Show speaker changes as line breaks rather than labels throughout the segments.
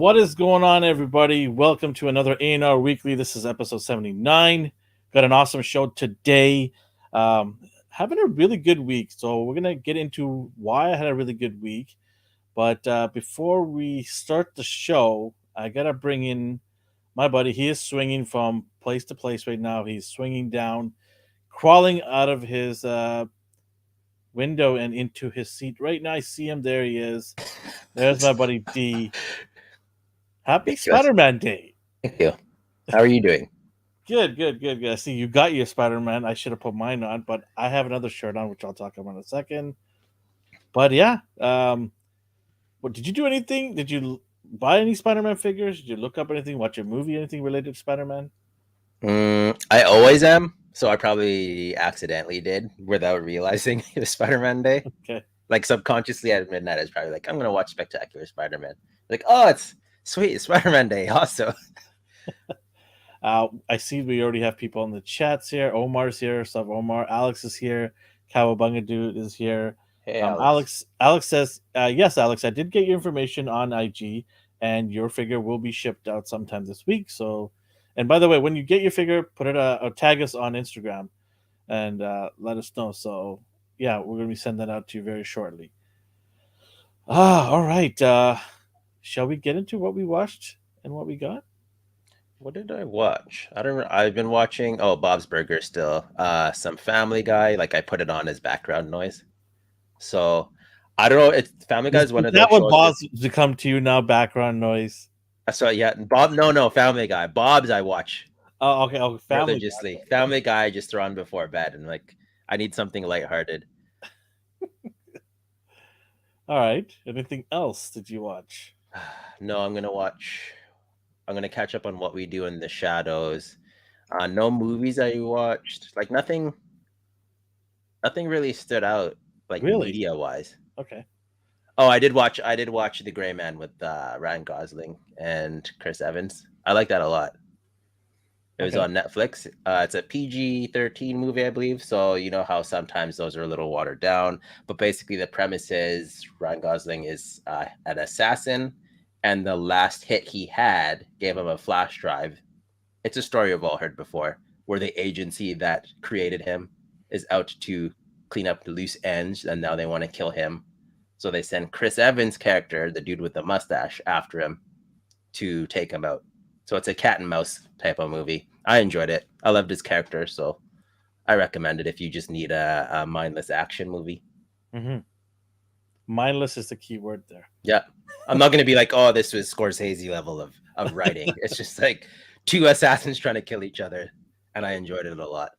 What is going on, everybody? Welcome to another ANR Weekly. This is episode 79. Got an awesome show today. Having a really good week. So, we're going to get into why I had a really good week. But before we start the show, I got to bring in my buddy. He is swinging from place to place right now. He's swinging down, crawling out of his window and into his seat. Right now, I see him. There he is. There's my buddy D. Happy
Thank you.
Spider-Man Day.
Thank you. How are you doing?
Good. I see you got your Spider-Man. I should have put mine on, but I have another shirt on, which I'll talk about in a second. But yeah, what did you do anything? Did you buy any Spider-Man figures? Did you look up anything? Watch a movie? Anything related to Spider-Man?
I always am, so I probably accidentally did without realizing it was Spider-Man Day.
Okay.
Like subconsciously at midnight, I was probably like, I'm gonna watch Spectacular Spider-Man. Like, oh, it's sweet, it's Spider-Man Day, also.
I see we already have people in the chats here. Omar's here. Sub Omar. Alex is here. Cowabunga Dude is here.
Hey,
Alex says, yes, Alex, I did get your information on IG, and your figure will be shipped out sometime this week. So, and by the way, when you get your figure, put it tag us on Instagram and let us know. So, yeah, we're gonna be sending that out to you very shortly. All right. Shall we get into what we watched and what we got?
What did I watch? I don't know. I've been watching Bob's Burgers still. Some Family Guy, like I put it on as background noise. So I don't know. It's Family Guy is one of those
that what
shows
Bob's become to you now? Background noise.
So yeah, Bob. No, Family Guy. Bob's I watch
Oh, okay. Oh, Family
religiously.
Guy.
Family Guy I just throw on before bed, and like I need something lighthearted.
All right. Anything else did you watch?
No, I'm gonna catch up on What We Do in the Shadows. No movies I watched. Like nothing really stood out like
Really?
media wise.
Okay.
Oh, I did watch The Gray Man with Ryan Gosling and Chris Evans. I like that a lot. It was on Netflix. It's a PG-13 movie, I believe. So you know how sometimes those are a little watered down. But basically, the premise is Ryan Gosling is an assassin, and the last hit he had gave him a flash drive. It's a story we've all heard before, where the agency that created him is out to clean up the loose ends, and now they want to kill him. So they send Chris Evans' character, the dude with the mustache, after him to take him out. So it's a cat and mouse type of movie. I enjoyed it. I loved his character, so I recommend it if you just need a mindless action movie.
Mm-hmm. Mindless is the key word there.
Yeah. I'm not going to be like, oh, this was Scorsese level of writing. It's just like two assassins trying to kill each other, and I enjoyed it a lot.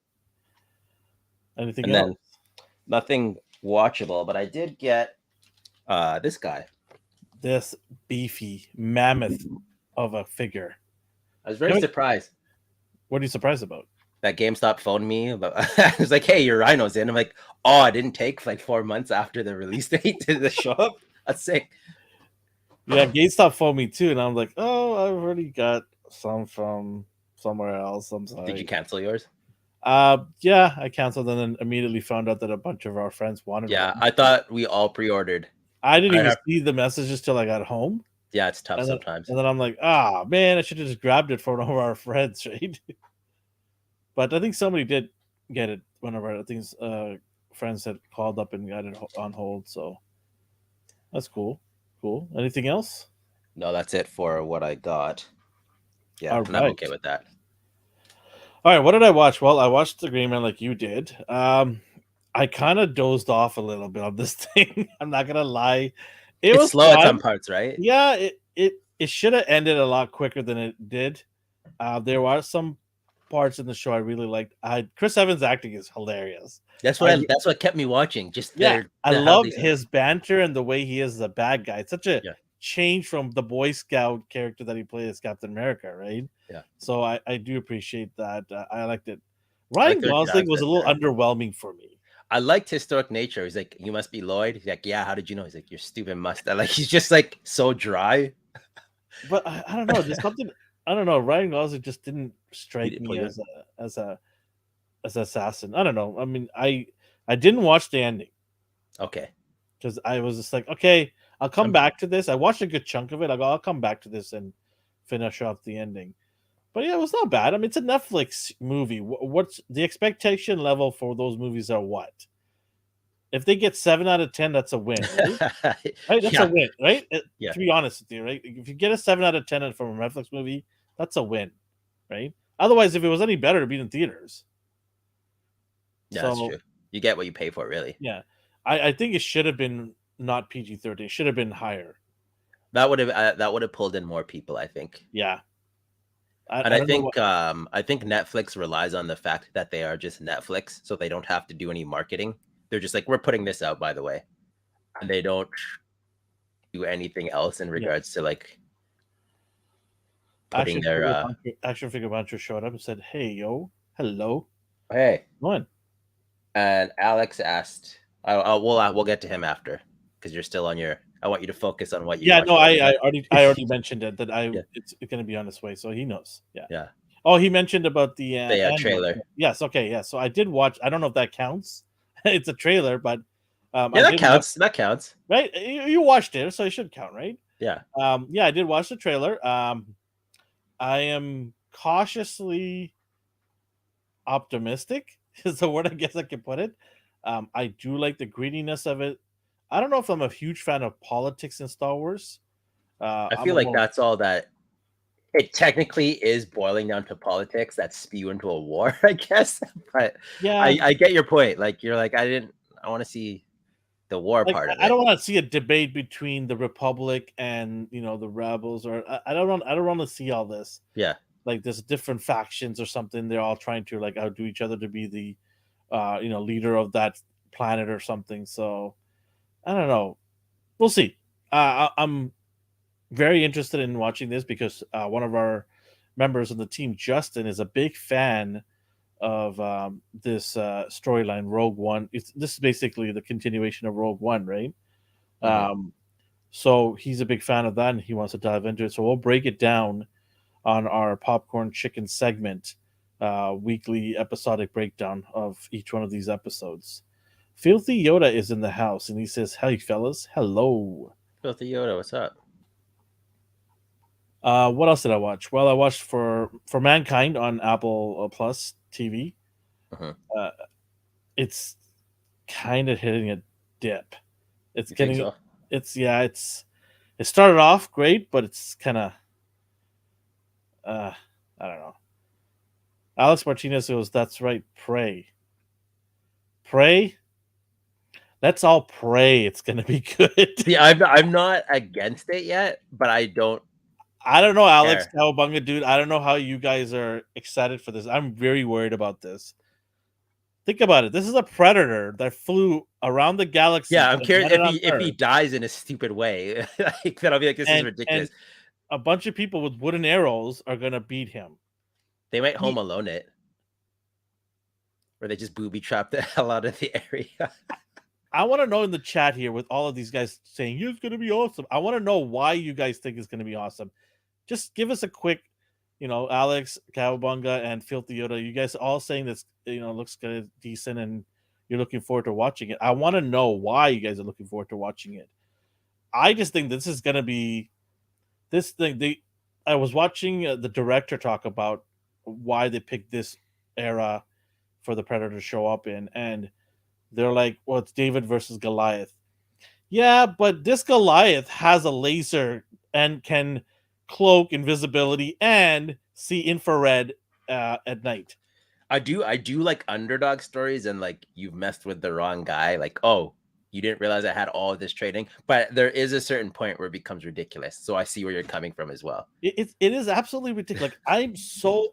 Anything
and
else?
Then nothing watchable, but I did get this guy.
This beefy mammoth of a figure.
I was very surprised.
What are you surprised about?
That GameStop phoned me about. I was like, "Hey, your Rhino's in." I'm like, "Oh, I didn't take like 4 months after the release date to show up. That's sick."
Yeah, GameStop phoned me too, and I'm like, "Oh, I've already got some from somewhere else." I'm sorry.
Did you cancel yours?
Yeah, I canceled and then immediately found out that a bunch of our friends wanted.
Yeah, one. I thought we all pre-ordered.
I didn't even see the messages till I got home.
Yeah, it's tough sometimes.
And then I'm like, man, I should have just grabbed it for one of our friends, right? But I think somebody did get it. One of our friends had called up and got it on hold. So that's cool. Cool. Anything else?
No, that's it for what I got. Yeah, I'm okay with that.
All right, what did I watch? Well, I watched The Gray Man like you did. I kind of dozed off a little bit on this thing. I'm not gonna lie.
It was slow at some parts, right?
Yeah, it should have ended a lot quicker than it did. There were some parts in the show I really liked. Chris Evans' acting is hilarious.
That's what kept me watching.
I loved his banter and the way he is the bad guy. It's such a change from the Boy Scout character that he played as Captain America, right?
Yeah.
So I do appreciate that. I liked it. Ryan Gosling was a little underwhelming for me.
I liked his stoic nature. He's like, "You must be Lloyd." He's like, "Yeah, how did you know?" He's like, "Your stupid mustache." Like he's just like so dry.
But I don't know. There's something I don't know. Ryan Gosling just didn't strike me as an assassin. I don't know. I mean, I didn't watch the ending.
Okay.
Because I was just like, okay, I'll come back to this. I watched a good chunk of it. I'll come back to this and finish off the ending. But yeah, it was not bad. I mean, it's a Netflix movie. What's the expectation level for those movies are what? If they get 7 out of 10, that's a win, right? Right? That's a
Yeah,
win, right?
yeah,
To be honest with you, right? If you get a 7 out of 10 from a Netflix movie, that's a win, right? Otherwise, if it was any better, it'd be in theaters.
yeah. That's
So
true. You get what you pay for, really.
yeah, I think it should have been not PG-13. It should have been higher.
That would have pulled in more people, I think.
Yeah,
And
I don't know what.
I think Netflix relies on the fact that they are just Netflix, so they don't have to do any marketing. They're just like, we're putting this out, by the way, and they don't do anything else in
Yeah,
regards to like putting their
Action Figure Buncher showed up and said, "Hey, yo, hello,
hey.
one."
And Alex asked, we'll get to him after because you're still on your. I want you to focus on what you
Yeah,
want
no,
to
I
about.
already mentioned it that
Yeah,
it's going to be on its way, so he knows. Yeah.
yeah.
Oh, he mentioned about the
The
Andor.
trailer.
Yes, okay, yeah. So I did watch. I don't know if that counts. It's a trailer, but
Yeah,
I
that
did watch.
counts. That counts.
Right, you watched it, so it should count, right?
Yeah.
Yeah, I did watch the trailer. I am cautiously optimistic. Is the word I guess I can put it. I do like the greediness of it. I don't know if I'm a huge fan of politics in Star Wars.
I
I'm
feel
a
like
more
that's all that it technically is boiling down to politics that spew into a war, I guess. But
yeah,
I get your point. Like you're like, I want to see the war
like
part of
I
it.
don't want to see a debate between the Republic and the rebels, or I don't want to see all this.
Yeah.
Like there's different factions or something. They're all trying to like outdo each other to be the leader of that planet or something. So I don't know. We'll see. I'm very interested in watching this because one of our members of the team, Justin, is a big fan of this storyline, Rogue One. This is basically the continuation of Rogue One, right?
Mhm.
Um, so he's a big fan of that, and he wants to dive into it. So we'll break it down on our popcorn chicken segment, weekly episodic breakdown of each one of these episodes. Filthy Yoda is in the house, and he says, "Hey, fellas, hello."
Filthy Yoda, what's up?
What else did I watch? Well, I watched for Mankind on Apple Plus TV.
Mhm.
Uh, it's kind of hitting a dip. It's
You think
getting
so?
it started off great, but it's kind of I don't know. Alex Martinez goes, "That's right, pray, pray. Let's all pray. It's gonna be good."
See, I'm not against it yet, but I don't
I don't know, Alex
care.
Cowabunga, dude. I don't know how you guys are excited for this. I'm very worried about this. Think about it. This is a predator that flew around the galaxy
Yeah, I'm
and
curious
landed on
if he
Earth,
dies in a stupid way, like, then I'll be like, this is
and
ridiculous.
a bunch of people with wooden arrows are gonna beat him.
They might Home
He,
Alone it, where they just booby trap the hell out of the area.
I want to know in the chat here with all of these guys saying it's gonna be awesome. I want to know why you guys think it's gonna be awesome. Just give us a quick, Alex Cowabunga and Filthy Yoda. You guys all saying this, looks good, decent, and you're looking forward to watching it. I want to know why you guys are looking forward to watching it. I just think this is gonna be this thing. I was watching the director talk about why they picked this era for the Predator to show up in, and they're like, "Well, it's David versus Goliath." Yeah, but this Goliath has a laser and can cloak invisibility and see infrared at night.
I do like underdog stories and like you've messed with the wrong guy. Like, oh, you didn't realize I had all of this training, but there is a certain point where it becomes ridiculous. So I see where you're coming from as well.
It is absolutely ridiculous. Like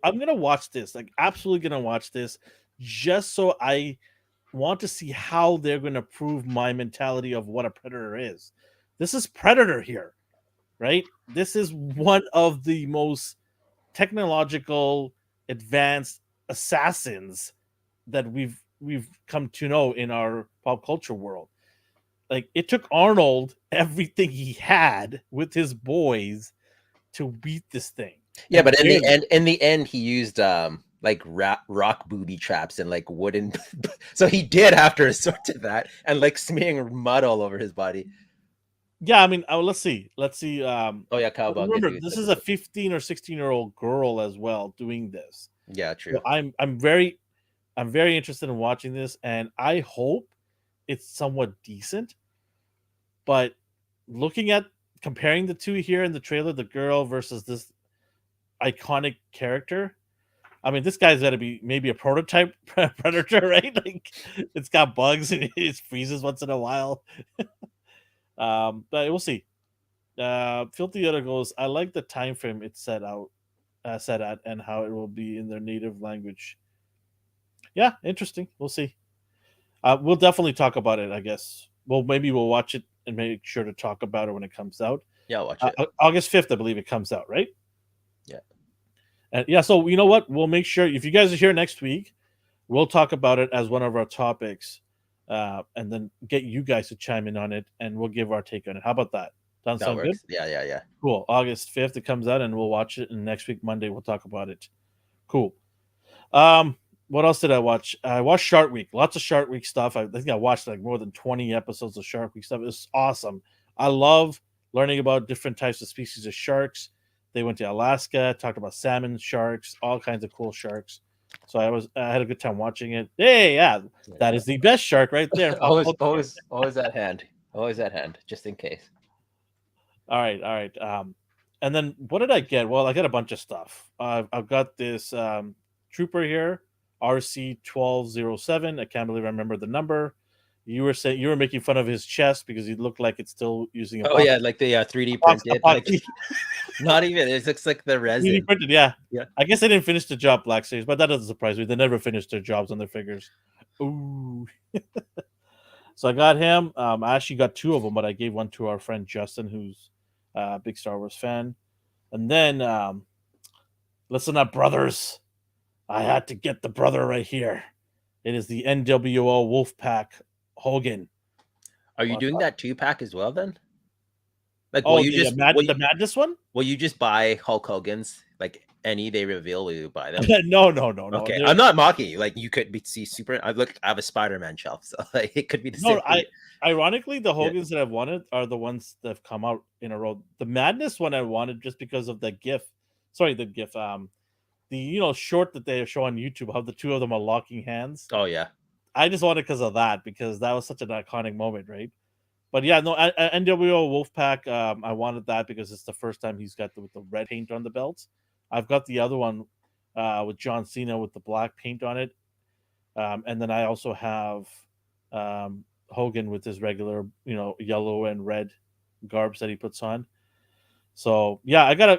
I'm gonna watch this. Like absolutely gonna watch this, just so I want to see how they're gonna prove my mentality of what a predator is. This is Predator here, right? This is one of the most technological advanced assassins that we've come to know in our pop culture world. Like it took Arnold everything he had with his boys to beat this thing.
Yeah,
And
but
barely.
in the end, he used like rock booby traps and like wooden. So he did have to resort to that and like smearing mud all over his body.
Yeah, I mean, let's see. Let's see.
Oh yeah, Cowabunga
Remember,
too.
this
That's
is a
good.
15 or 16-year-old girl as well doing this.
Yeah,
So
true.
I'm very interested in watching this, and I hope it's somewhat decent. But looking at comparing the two here in the trailer, the girl versus this iconic character, I mean, this guy's got to be maybe a prototype predator, right? Like, it's got bugs and it freezes once in a while. But we'll see. Filthy Articles. I like the time frame it's set at, and how it will be in their native language. Yeah, interesting. We'll see. We'll definitely talk about it. I guess. Well, maybe we'll watch it and make sure to talk about it when it comes out.
Yeah, I'll watch it.
August 5th, I believe it comes out, right?
Yeah.
And yeah, so you know what? We'll make sure if you guys are here next week, we'll talk about it as one of our topics, and then get you guys to chime in on it, and we'll give our take on it. How about that? Sounds
That
sound good?
works. Yeah, yeah, yeah.
Cool. August 5th, it comes out, and we'll watch it. And next week, Monday, we'll talk about it. Cool. What else did I watch? I watched Shark Week. Lots of Shark Week stuff. I think I watched like more than 20 episodes of Shark Week stuff. It's awesome. I love learning about different types of species of sharks. They went to Alaska, talked about salmon sharks, all kinds of cool sharks. So I had a good time watching it. Hey, yeah, that is the best shark right there in pop
always,
culture.
always at hand. Always at hand, just in case.
All right, all right. And then what did I get? Well, I got a bunch of stuff. I've got this trooper here, RC-1207. I can't believe I remember the number. You were saying you were making fun of his chest because he looked like it's still using
Oh yeah, like the 3D printed. Like,
epoxy.
not even. It looks like the
3D
resin.
printed, yeah.
Yeah.
I guess they didn't finish the job, Black Series, but that doesn't surprise me. They never finish their jobs on their figures. Ooh. So I got him. I actually got two of them, but I gave one to our friend Justin, who's a big Star Wars fan. And then, listen up, brothers. I had to get the brother right here. It is the NWO Wolfpack Hogan.
Are you doing that 2-pack as well then? Like,
Oh, the Madness one?
will you just buy Hulk Hogan's? Like any they reveal, will you buy them?
No.
Okay, I'm not mocking you. Like, you could see super. I have a Spider-Man shelf, so like it could be the same.
Ironically, the Hogans that I've wanted are the ones that have come out in a row. The Madness one I wanted just because of the GIF. Sorry, the GIF. The short that they show on YouTube, how the two of them are locking hands.
Oh yeah.
I just wanted because of that, because that was such an iconic moment, right? But yeah, no, NWO Wolfpack. I wanted that because it's the first time he's got with the red paint on the belts. I've got the other one with John Cena with the black paint on it, and then I also have Hogan with his regular, yellow and red garbs that he puts on. So yeah,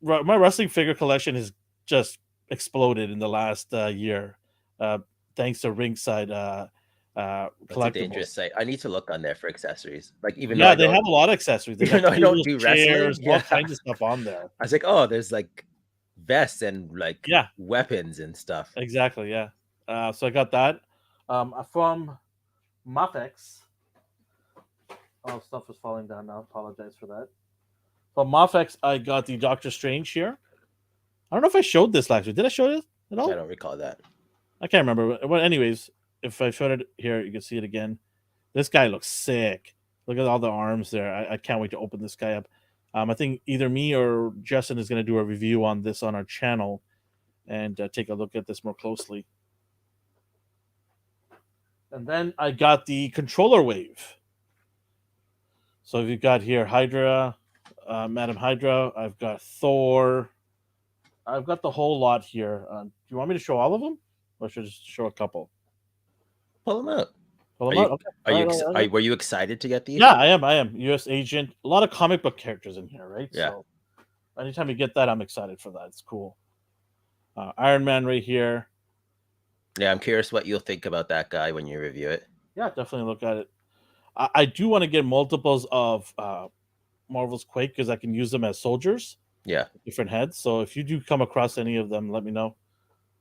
my wrestling figure collection has just exploded in the last year, thanks to Ringside
That's a dangerous
Collectibles.
site. I need to look on there for accessories. Like, even though
Yeah,
I
they
don't,
have a lot of accessories. They
even
got
though I don't
tables,
do wrestling,
chairs, all
yeah.
kinds of stuff on there.
I was like, oh, there's like vests and like
Yeah,
weapons and stuff.
exactly. Yeah. So I got that from Muffex. Oh, stuff is falling down now. Apologize for that. From Muffex, I got the Doctor Strange here. I don't know if I showed this last week. Did I show this at all?
I don't recall that.
I can't remember. But anyways, if I showed it here, you can see it again. This guy looks sick. Look at all the arms there. I can't wait to open this guy up. I think either me or Justin is going to do a review on this on our channel and take a look at this more closely. And then I got the controller wave. So you've got here Hydra, Madam Hydra. I've got Thor. I've got the whole lot here. Do you want me to show all of them, or should I just show a couple?
Pull them out.
Pull them out. Okay.
Were you excited to get these?
Yeah, I am. U.S. Agent. A lot of comic book characters in here, right?
Yeah.
So anytime you get that, I'm excited for that. It's cool. Iron Man right here.
Yeah, I'm curious what you'll think about that guy when you review it.
Yeah, definitely look at it. I do want to get multiples of Marvel's Quake because I can use them as soldiers.
Yeah.
Different heads. So if you do come across any of them, let me know.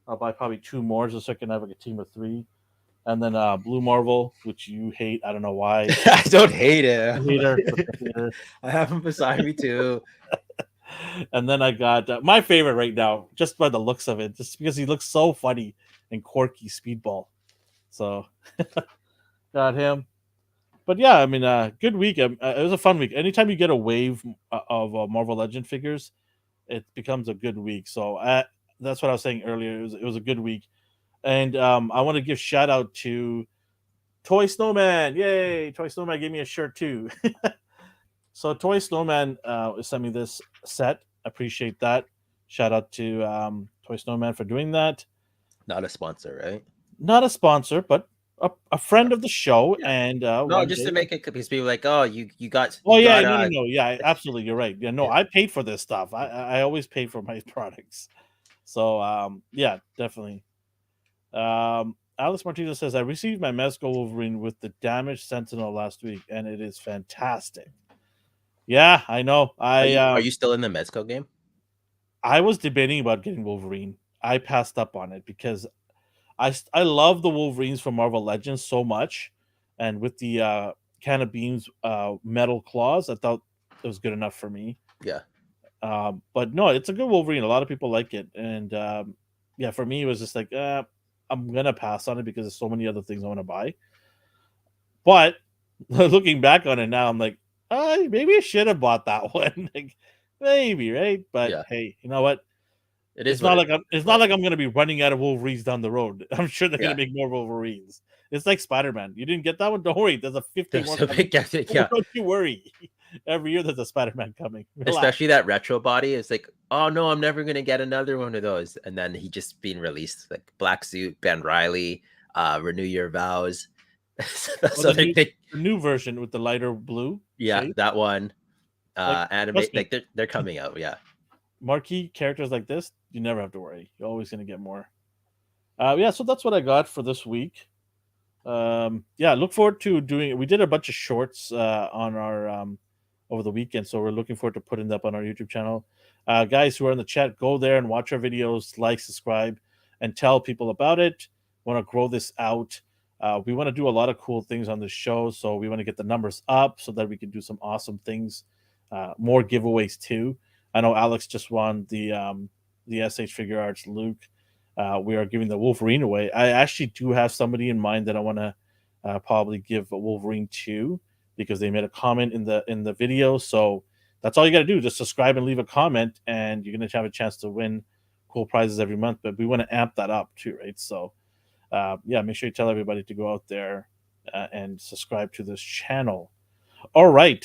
I'll buy probably 2 more just so I can have like a team of 3. And then Blue Marvel, which you hate. I don't know why.
I don't hate it.
Hater.
I have him beside me too.
And then I got my favorite right now, just by the looks of it, just because he looks so funny and quirky, Speedball. So got him. But yeah, I mean, good week. It was a fun week. Anytime you get a wave of Marvel Legend figures, it becomes a good week. So that's what I was saying earlier. It was a good week, and I want to give shout out to Toy Snowman. Yay! Toy Snowman gave me a shirt too. So Toy Snowman sent me this set. Appreciate that. Shout out to Toy Snowman for doing that.
Not a sponsor, right?
Not a sponsor, but a friend of the show.
Yeah.
And
No,
one
just to
day,
make it because people are like, oh, you got
oh
you
yeah,
got
no, yeah, absolutely, you're right. Yeah, no,
yeah.
I paid for this stuff. I always pay for my products. So yeah, definitely. Alex Martinez says I received my Mezco Wolverine with the damaged Sentinel last week, and it is fantastic. Yeah, I know.
Are you still in the Mezco game?
I was debating about getting Wolverine. I passed up on it because I love the Wolverines from Marvel Legends so much, and with the Can of Beams metal claws, I thought it was good enough for me.
Yeah.
But no, it's a good Wolverine. A lot of people like it, and yeah, for me, it was just like I'm gonna pass on it because there's so many other things I want to buy. But looking back on it now, I'm like, maybe I should have bought that one. Like, maybe, right? But
Yeah.
hey, you know what?
It
It's
is what
not
it
like
is.
it's not like I'm gonna be running out of Wolverines down the road. I'm sure they're gonna
Yeah.
make more Wolverines. It's like Spider-Man. You didn't get that one? Don't worry. There's a 50
There's
more
a
coming.
big gap. Yeah.
Don't you worry. Every year there's a Spider-Man coming. Relax.
Especially that retro body. It's like, oh no, I'm never gonna get another one of those. And then he just being released, like Black Suit, Ben Riley, Renew Your Vows.
Or
So they
the new version with the lighter blue
yeah,
shade.
that one.
Like
Animate
trust me,
like they're coming out. Yeah.
marquee characters like this, you never have to worry. You're always gonna get more. Yeah, so that's what I got for this week. Yeah, look forward to doing it. We did a bunch of shorts on our over the weekend, so we're looking forward to putting that up on our YouTube channel. Guys who are in the chat, go there and watch our videos, like, subscribe, and tell people about it. Want to grow this out. We want to do a lot of cool things on this show, so we want to get the numbers up so that we can do some awesome things, more giveaways too. I know Alex just won the SH Figure Arts Luke. We are giving the Wolverine away. I actually do have somebody in mind that I want to probably give a Wolverine to because they made a comment in the video. So that's all you got to do. Just subscribe and leave a comment, and you're going to have a chance to win cool prizes every month. But we want to amp that up too, right? So yeah, make sure you tell everybody to go out there and subscribe to this channel. All right.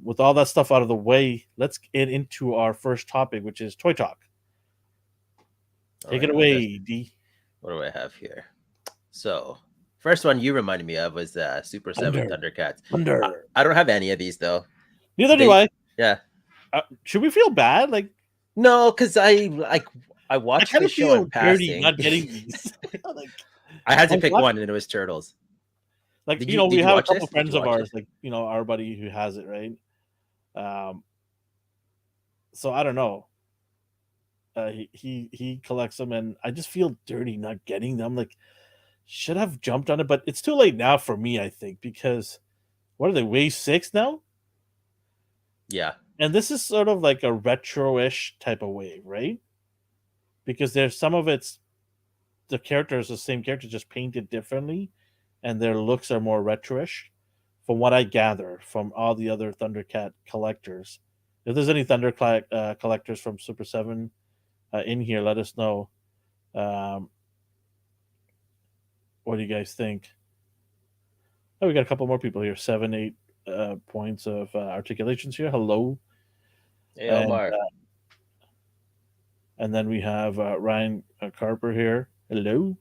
With all that stuff out of the way, let's get into our first topic, which is Toy Talk. Take it away, D.
What do I have here? So, first one you reminded me of was Super 7 Thundercats.
Thunder.
I don't have any of these though.
Neither do I.
Yeah.
Should we feel bad? Like,
no, because I
I
watched
kind
the
of
show
feel
in
dirty
passing.
not getting these. Like,
I had to
I'm
pick
glad-
one, and it was Turtles.
Like,
Did
you know, we
you
have a
watch
couple
this? Did
friends
you
of
watch
ours,
it?
like, you know, our buddy who has it, right? So I don't know. He collects them, and I just feel dirty not getting them. Like, should have jumped on it, but it's too late now for me, I think, because what are they, wave 6 now?
Yeah.
And this is sort of like a retro-ish type of wave, right? Because there's some of it's the characters, the same character, just painted differently, and their looks are more retro-ish, from what I gather from all the other Thundercat collectors. If there's any collectors from Super 7 in here, let us know. What do you guys think? Oh, we got a couple more people here. 7, 8 points of articulations here. Hello.
Hey, Omar.
And then we have Ryan Carper here. Hello.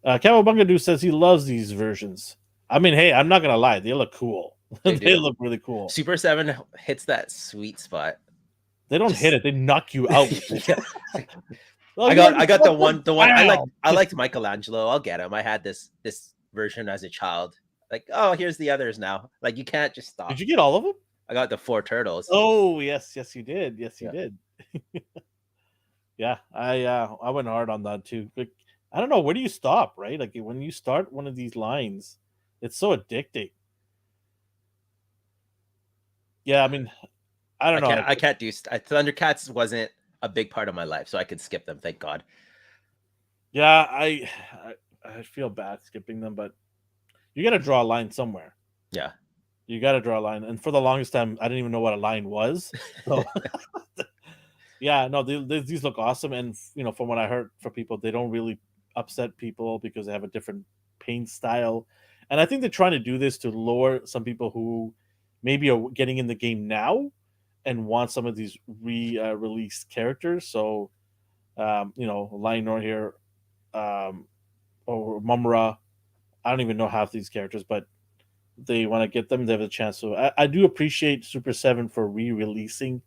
Cowabunga says he loves these versions. I mean, hey, I'm not gonna lie, they look cool. They look really cool.
Super 7 hits that sweet spot.
They don't hit it; they knock you out.
I got the one I liked Michelangelo. I'll get him. I had this version as a child. Like, oh, here's the others now. Like, you can't just stop.
Did you get all of them?
I got the 4 turtles.
Oh, yes, you did. Yes, you did. Yeah, I went hard on that too. Like, I don't know, where do you stop, right? Like, when you start one of these lines, it's so addicting. Yeah, I mean, I don't know.
I can't do Thundercats wasn't a big part of my life, so I could skip them. Thank God.
Yeah, I feel bad skipping them, but you got to draw a line somewhere.
Yeah.
You got to draw a line, and for the longest time, I didn't even know what a line was. So, yeah, no, these look awesome, and from what I heard from people, they don't really upset people because they have a different paint style, and I think they're trying to do this to lure some people who maybe are getting in the game now and want some of these released characters. So, Lionor here, um, or Mumra. I don't even know half these characters, but they want to get them. They have a chance. So I do appreciate Super 7 for re-releasing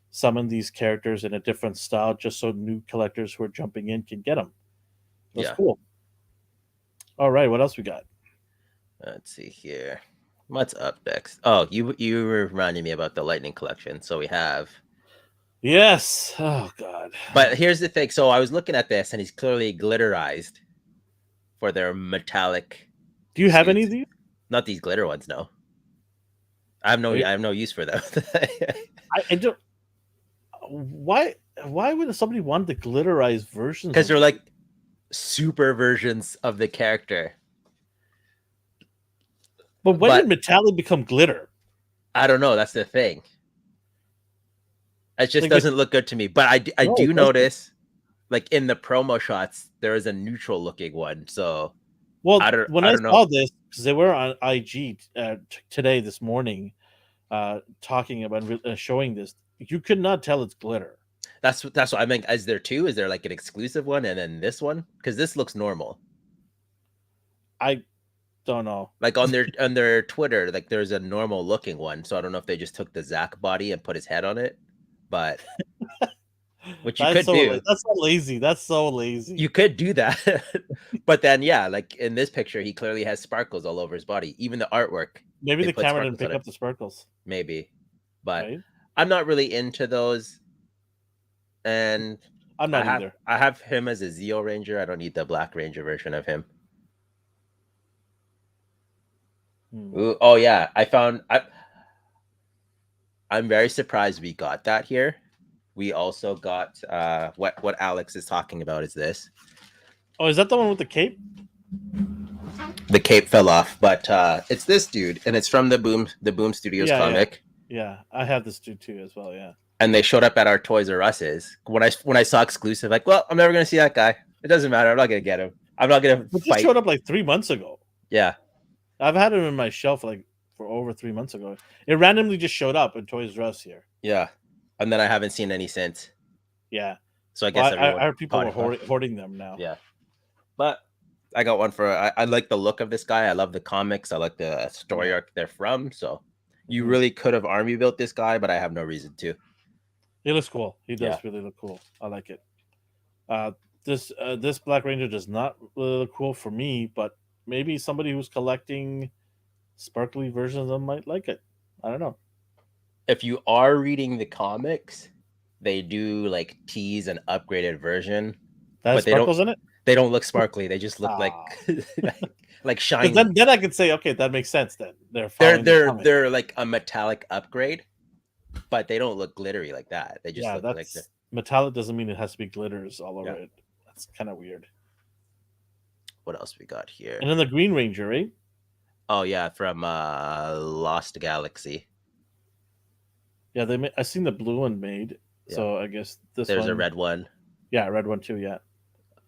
some of these characters in a different style, just so new collectors who are jumping in can get them. That's
Yeah.
cool. All right, what else we got?
Let's see here. What's up next? Oh, you were reminding me about the Lightning collection. So we have.
Yes. Oh God.
But here's the thing. So I was looking at this, and he's clearly glitterized for their metallic.
Do you have any
suits.
of these?
Not these glitter ones, no. I have no use for them.
I don't. Why would somebody want the glitterized versions?
Because they're like super versions of the character.
But when did metallic become glitter?
I don't know. That's the thing. It just
Like,
doesn't look good to me. But I
No,
do
it doesn't.
notice, like in the promo shots, there is a neutral looking one. So
Well,
I don't
when I
know.
saw this, because they were on IG today, this morning, talking about showing this, you could not tell it's glitter.
That's what I meant. Is there two? Is there like an exclusive one and then this one? Because this looks normal.
I don't know.
Like on their Twitter, like there's a normal looking one. So I don't know if they just took the Zach body and put his head on it, but which you could do.
That's so lazy. That's so lazy.
You could do that, but then yeah, like in this picture, he clearly has sparkles all over his body. Even the artwork.
Maybe
they
the
put
camera
sparkles
didn't
on
pick
it.
up the sparkles.
Maybe, but
Right?
I'm not really into those. And
I'm not either.
I have him as a Zeo Ranger. I don't need the Black Ranger version of him. Ooh, oh yeah, I'm very surprised we got that here. We also got what Alex is talking about is this.
Oh, is that the one with the cape?
The cape fell off, but it's this dude, and it's from the Boom Studios comic.
Yeah, I have this dude too as well. Yeah,
and they showed up at our Toys R Us's. When I saw exclusive, like, well, I'm never gonna see that guy. It doesn't matter. I'm not gonna get him. I'm not gonna
but
fight.
This showed up like 3 months ago.
Yeah,
I've had him in my shelf for over 3 months ago. It randomly just showed up in Toys R Us here.
Yeah, and then I haven't seen any since.
Yeah,
so I guess
I heard people were hoarding them now.
Yeah, but I got one for. I like the look of this guy. I love the comics. I like the story arc they're from. So you really could have army built this guy, but I have no reason to.
He looks cool. He does really look cool. I like it. This Black Ranger does not really look cool for me, but maybe somebody who's collecting sparkly versions of them might like it. I don't know.
If you are reading the comics, they do like tease an upgraded version.
That has sparkles in it?
They don't look sparkly. They just look like shiny.
Then I could say, okay, that makes sense. Then
they're like a metallic upgrade, but they don't look glittery like that. They just look like
metallic. Doesn't mean it has to be glitters all over it. That's kind of weird.
What else we got here?
And then the Green Ranger, right?
Oh yeah, from Lost Galaxy.
Yeah, I seen the blue one made, so I guess
there's a red one.
Yeah, a red one too. Yeah.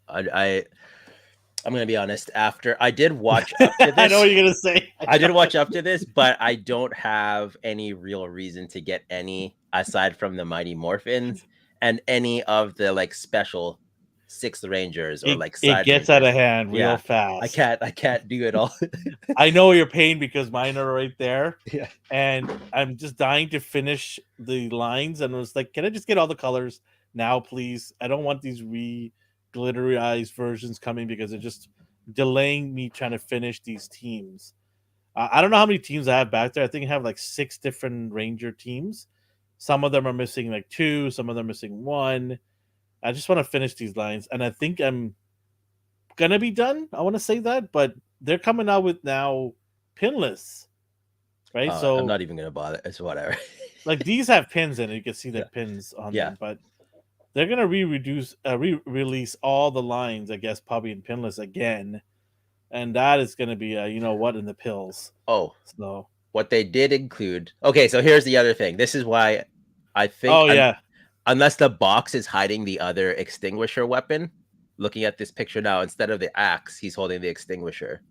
I'm gonna be honest. After I did watch up to this,
I know what you're gonna say.
I did watch up to this, but I don't have any real reason to get any aside from the Mighty Morphins and any of the like special Sixth Rangers or like
side. It gets out of hand real fast.
I can't do it all.
I know your pain because mine are right there.
Yeah,
and I'm just dying to finish the lines, and I was like, can I just get all the colors now, please? I don't want these glitterized versions coming because they're just delaying me trying to finish these teams. I don't know how many teams I have back there. I think I have like 6 different Ranger teams. Some of them are missing like 2, some of them are missing 1. I just want to finish these lines, and I think I'm gonna be done. I want to say that, but they're coming out with now pinless, right? So
I'm not even gonna bother. It's whatever.
Like these have pins in it. You can see the pins on them, but they're gonna re-release all the lines, I guess, probably in pinless again. and that is going to be you know what, in the pills.
Oh,
So
what they did include. Okay, so here's the other thing. This is why I think
oh yeah,
unless the box is hiding the other extinguisher weapon. Looking at this picture now, instead of the axe, he's holding the extinguisher.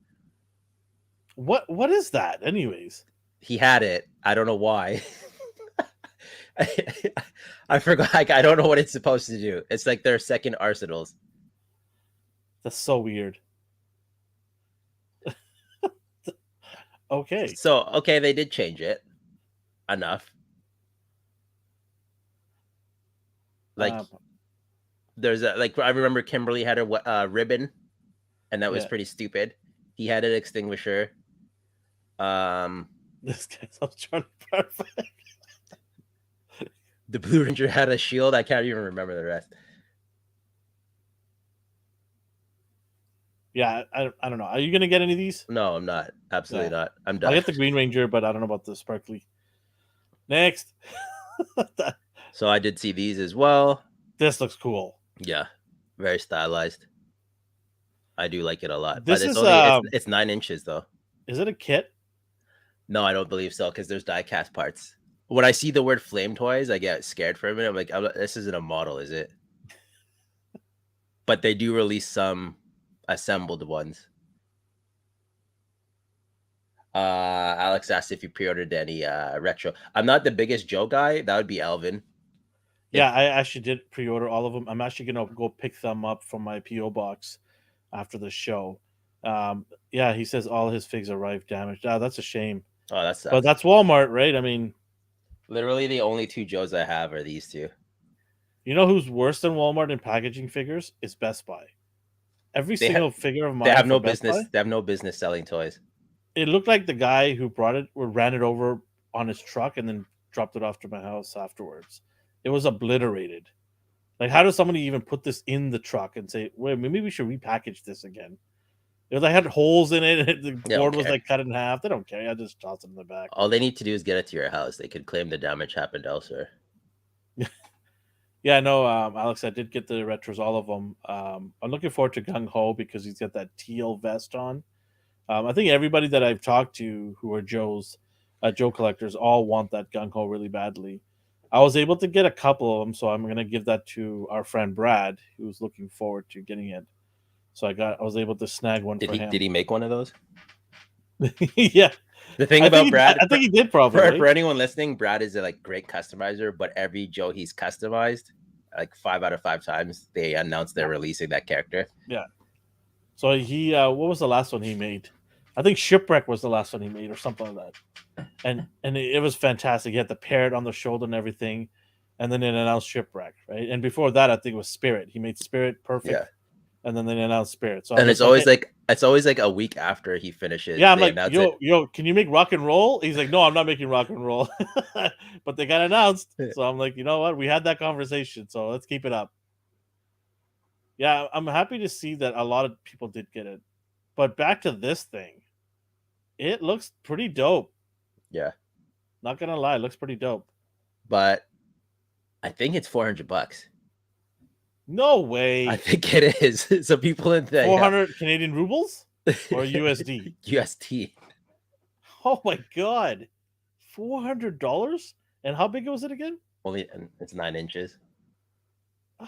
what is that anyways?
He had it. I don't know why. I forgot. I don't know what it's supposed to do. It's like their second arsenals.
That's so weird. Okay.
So okay, they did change it enough. Like there's a like I remember Kimberly had a ribbon, and that was
Yeah.
pretty stupid. He had an extinguisher.
This guy's I'm trying to perfect.
The Blue Ranger had a shield. I can't even remember the rest.
Yeah, I don't know. Are you gonna get any of these?
No, I'm not. Absolutely not. I'm done.
I'll get the Green Ranger, but I don't know about the sparkly. Next.
So I did see these as well.
This looks cool.
Yeah, very stylized. I do like it a lot.
This
But it's
is
only it's 9 inches though.
Is it a kit?
No, I don't believe so because there's die-cast parts. When I see the word flame toys, I get scared for a minute. I'm like, this isn't a model, is it? But they do release some assembled ones. Alex asked if you pre-ordered any retro. I'm not the biggest Joe guy. That would be Alvin.
Yeah, I actually did pre-order all of them. I'm actually gonna go pick them up from my PO box after the show. Yeah, he says all his figs arrived damaged. That's a shame.
Oh, that sucks.
But that's Walmart, right? I mean,
literally the only 2 Joes I have are these 2.
You know who's worse than Walmart in packaging figures? Is Best Buy. Every single figure of mine.
They have no
Best
business.
Buy,
They have no business selling toys.
It looked like the guy who brought it or ran it over on his truck and then dropped it off to my house afterwards. It was obliterated. Like, how does somebody even put this in the truck and say, "Wait, maybe we should repackage this again"? It was like had holes in it. And the board was like cut in half. They don't care. I just toss it in the back.
All they need to do is get it to your house. They could claim the damage happened elsewhere.
Yeah, no, Alex, I did get the retros, all of them. I'm looking forward to Gung Ho because he's got that teal vest on. I think everybody that I've talked to who are Joe collectors all want that Gung Ho really badly. I was able to get a couple of them, so I'm going to give that to our friend Brad, who's looking forward to getting it. So I was able to snag one for him.
Did he make one of those?
Yeah.
The thing about Brad,
I think he did probably.
For anyone listening, Brad is a great customizer, but every Joe he's customized, 5 out of 5 times, they announce they're releasing that character.
Yeah. So he, what was the last one he made? I think Shipwreck was the last one he made, or something like that. And it was fantastic. He had the parrot on the shoulder and everything, and then it announced Shipwreck, right? And before that, I think it was Spirit. He made Spirit perfect. Yeah. And then they announced Spirit. So
and it's always like a week after he finishes.
Yeah, I'm like, yo, can you make Rock and Roll? He's like, no, I'm not making Rock and Roll. But they got announced. So I'm like, you know what? We had that conversation, so let's keep it up. Yeah, I'm happy to see that a lot of people did get it. But back to this thing. It looks pretty dope.
Yeah.
Not gonna lie, it looks pretty dope.
But I think it's $400.
No way.
I think it is. So people in the
400 Canadian rubles or USD?
USD.
Oh my god. $400? And how big was it again?
It's 9 inches.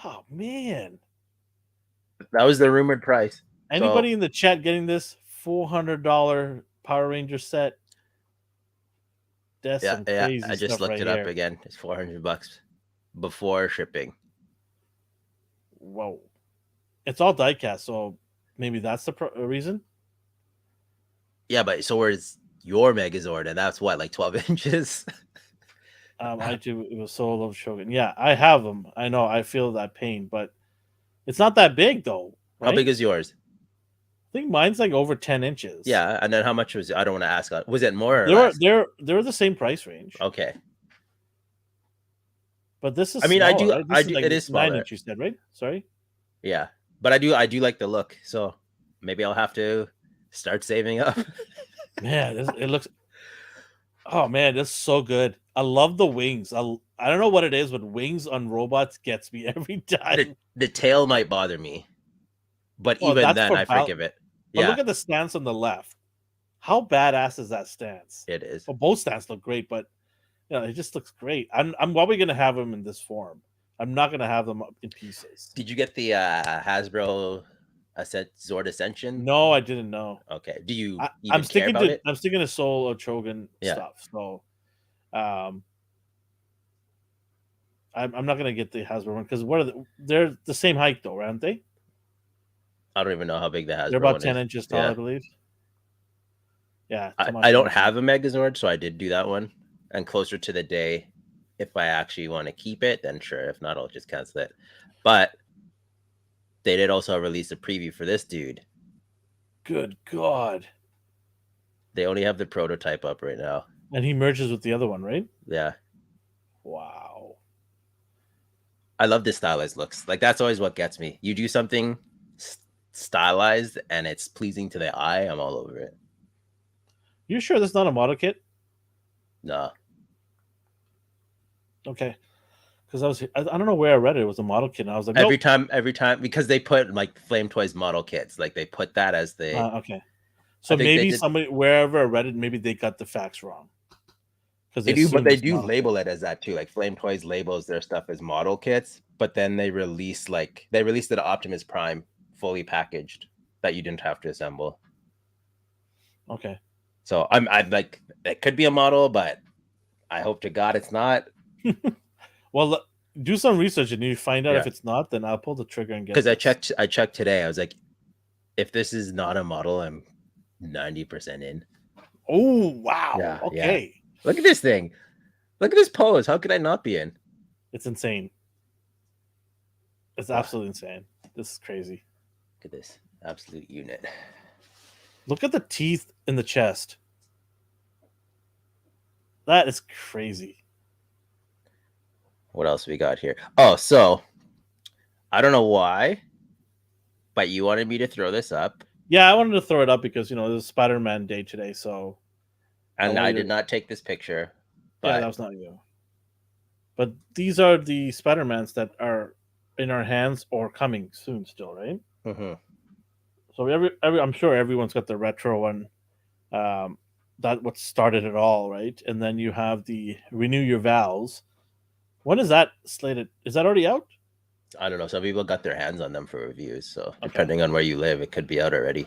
Oh man.
That was the rumored price.
Anybody in the chat getting this $400 Power Ranger set? That's some crazy
I just looked it up again. It's $400 before shipping.
Whoa. It's all diecast, so maybe that's the reason?
Yeah, but so where's your Megazord, and that's what, like 12 inches?
I do. It was Soul of Shogun. Yeah, I have them. I know. I feel that pain, but it's not that big, though. Right?
How big is yours?
I think mine's like over 10 inches.
Yeah, and then how much was it? I don't want to ask. Was it more or
less? They're the same price range.
Okay.
But this is.
I mean,
smaller,
I do. Like it is smaller.
9 inch, you said, right? Sorry.
Yeah, but I do like the look. So maybe I'll have to start saving up.
Man, it looks. Oh man, this is so good. I love the wings. I don't know what it is, but wings on robots gets me every time.
The tail might bother me, but even then, I forgive it.
But look
Yeah,
at the stance on the left. How badass is that stance?
it is.
Well, both stances look great, but it just looks great. I'm probably gonna have them in this form. I'm not gonna have them up in pieces.
Did you get the Hasbro Zord Ascension?
No, I didn't know.
Okay. Do you
I'm
even care
sticking
about
to
it?
I'm sticking to Soul of Trogan
Yeah.
stuff. So, um, I'm not gonna get the Hasbro one because they're the same height though, aren't they?
I don't even know how big the
They're
Hasbro
about
one
10
is.
inches tall, I
Yeah.
believe. Yeah,
I
Tomas
don't
mentioned.
have a Megazord, so I did do that one. And closer to the day, if I actually want to keep it, then sure. If not, I'll just cancel it. But they did also release a preview for this dude.
Good God!
They only have the prototype up right now.
And he merges with the other one, right?
Yeah.
Wow.
I love the stylized looks. Like that's always what gets me. You do something stylized and it's pleasing to the eye, I'm all over it.
You sure that's not a model kit?
No.
Okay. Because I don't know where I read it. It was a model kit, and I was like,
Every
nope.
time, because they put like Flame Toys model kits, like they put that as the.
Okay.
I
So
think they
maybe
did.
somebody wherever I read it, maybe they got the facts wrong because they
They do, but
assumed
they
it's
do
model kit.
label it as that too. Like Flame Toys labels their stuff as model kits, but then they released the Optimus Prime fully packaged that you didn't have to assemble.
Okay.
So I'm like, it could be a model, but I hope to God it's not.
Well, do some research, and if you find out
Yeah,
if it's not, then I'll pull the trigger and get
because
this.
I checked today. I was like, if this is not a model, I'm 90% in.
Oh wow.
Yeah.
Okay.
Look at this thing. Look at this pose. How could I not be in?
It's insane. It's absolutely insane. This is crazy.
Look at this absolute unit.
Look at the teeth in the chest. That is crazy.
What else we got here? Oh, so I don't know why, but you wanted me to throw this up.
Yeah, I wanted to throw it up because there's Spider-Man Day today, so
And I did not take this picture,
yeah, that
but
was not you. But these are the Spider-Mans that are in our hands or coming soon still, right?
mm-hmm.
So I'm sure everyone's got the retro one. That what started it all, right? And then you have the Renew Your Vows. When is that slated? Is that already out?
I don't know. Some people got their hands on them for reviews, so
Okay.
depending on where you live, it could be out already.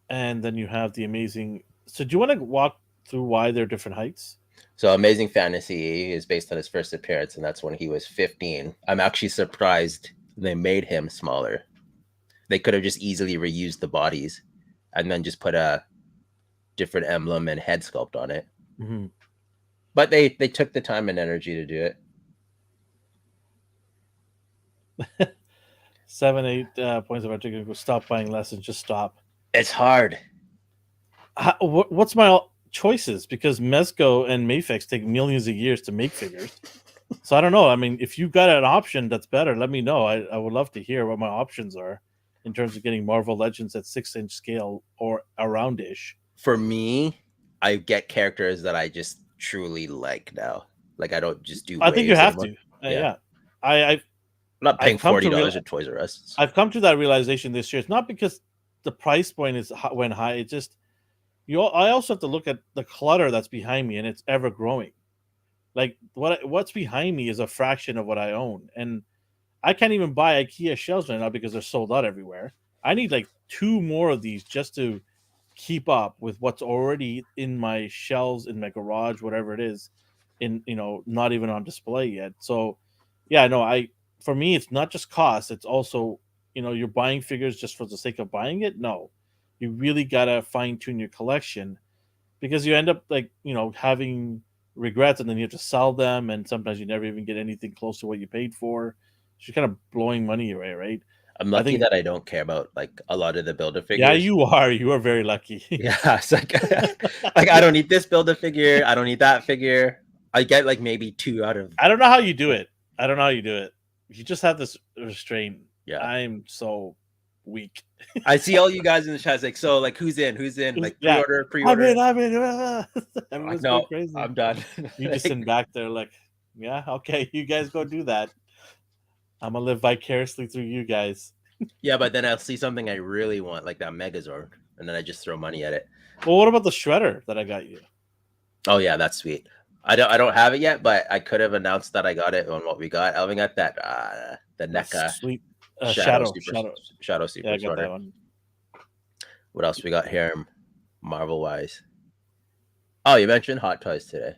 And then you have the amazing. So do you want to walk through why they're different heights?
So Amazing Fantasy is based on his first appearance, and that's when he was 15. I'm actually surprised they made him smaller. They could have just easily reused the bodies and then just put a different emblem and head sculpt on it.
Mm-hmm.
But they took the time and energy to do
it. 7-8 points of articulation. Stop buying lessons. Just stop.
It's hard.
What's my choices? Because Mezco and Mafex take millions of years to make figures. So I don't know. I mean, if you've got an option that's better, let me know. I would love to hear what my options are in terms of getting Marvel Legends at 6-inch scale or around-ish.
For me, I get characters that I just truly like now. Like I don't just do.
I think you have
anymore.
to. Yeah. I'm
not paying $40 at Toys R Us.
I've come to that realization this year. It's not because the price point went high. It's just I also have to look at the clutter that's behind me, and it's ever growing. Like what's behind me is a fraction of what I own, and I can't even buy IKEA shelves right now because they're sold out everywhere. I need like 2 more of these just to keep up with what's already in my shelves in my garage, whatever it is, not even on display yet. So, yeah, no, for me it's not just cost; it's also you're buying figures just for the sake of buying it. No, you really gotta fine tune your collection because you end up having regrets and then you have to sell them, and sometimes you never even get anything close to what you paid for. So you're kind of blowing money away, right?
I'm lucky that I don't care about like a lot of the Build-A-Figures.
Yeah, you are. You are very lucky.
Yeah, it's like I don't need this Build-A-Figure. I don't need that figure. I get like maybe 2 out of.
I don't know how you do it. You just have this restraint.
Yeah,
I'm so weak.
I see all you guys in the chat like, so like who's in? Like pre-order.
I'm in. Everyone's going crazy.
I'm done.
You just sitting back there like, yeah, okay, you guys go do that. I'm gonna live vicariously through you guys.
Yeah, but then I'll see something I really want, like that Megazord, and then I just throw money at it.
Well, what about the Shredder that I got you?
Oh yeah, that's sweet. I don't have it yet, but I could have announced that I got it on what we got. Elvin got that the
That's
NECA
sweet.
Shadow
Shadow,
Super
Shadow.
Shadow
Yeah,
Super
I got that
Sorter.
one.
What else we got here, Marvel wise? Oh, you mentioned Hot Toys today.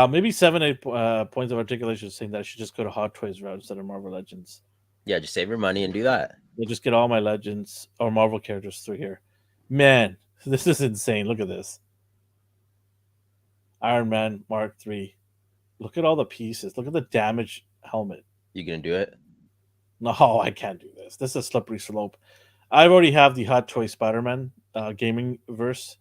Maybe 7, 8 points of articulation saying that I should just go to Hot Toys route instead of Marvel Legends.
Yeah, just save your money and do that.
They just get all my Legends or Marvel characters through here. Man, this is insane. Look at this. Iron Man Mark III. Look at all the pieces. Look at the damaged helmet.
You gonna do it?
No, I can't do this. This is a slippery slope. I already have the Hot Toy Spider-Man gaming verse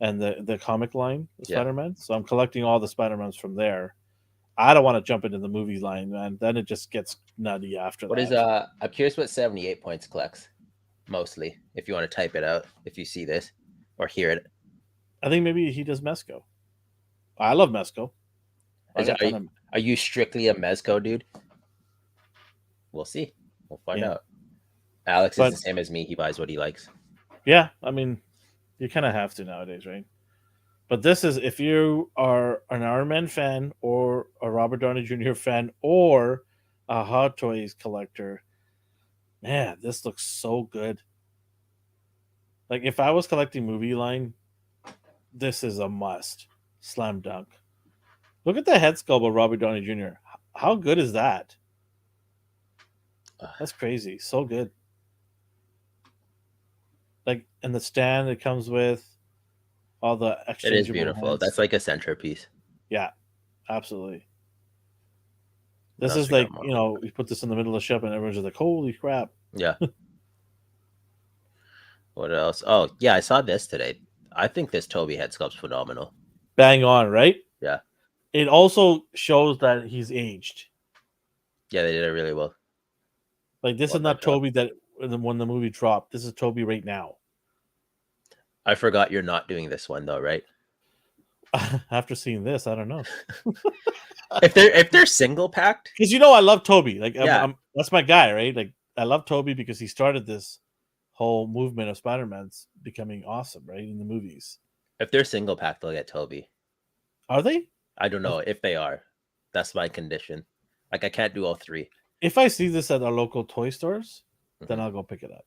and the comic line, the
Yeah.
Spider-Man. So I'm collecting all the Spider-Mans from there. I don't want to jump into the movie line, man. Then it just gets nutty after
What is
that.
I'm curious what 78 points collects mostly. If you want to type it out, if you see this or hear it,
I think maybe he does Mesco. I love Mesco. I
is
got
are
ton
you,
of
are you strictly a Mezco dude? We'll see. We'll find
yeah.
out. Alex is
But
the same as me. He buys what he likes.
yeah, I mean, you kind of have to nowadays, right? But this is if you are an Iron Man fan or a Robert Downey Jr. fan or a Hot Toys collector, man, this looks so good. Like if I was collecting movie line, this is a must. Slam dunk. Look at the head sculpt of Robert Downey Jr. How good is that? That's crazy. So good. Like and the stand it comes with all the
It is
exchangeable
beautiful.
heads.
That's like a centerpiece.
Yeah, absolutely.
What
This
else
is
we got
like,
more?
you put this in the middle of the ship and everyone's just like, holy crap.
Yeah. What else? Oh, yeah, I saw this today. I think this Toby head sculpt's phenomenal.
Bang on, right?
Yeah.
It also shows that he's aged.
Yeah, they did it really well.
Like this is
Love that
not
job.
Toby that when the movie dropped. This is Toby right now.
I forgot you're not doing this one though, right?
After seeing this, I don't know.
If they're single packed,
Because I love Toby. Like
yeah.
that's my guy, right? Like I love Toby because he started this whole movement of Spider-Man's becoming awesome, right? In the movies.
If they're single packed, they'll get Toby.
Are they?
I don't know if they are. That's my condition. Like I can't do all three.
If I see this at our local toy stores, then
Mhm.
I'll go pick it up.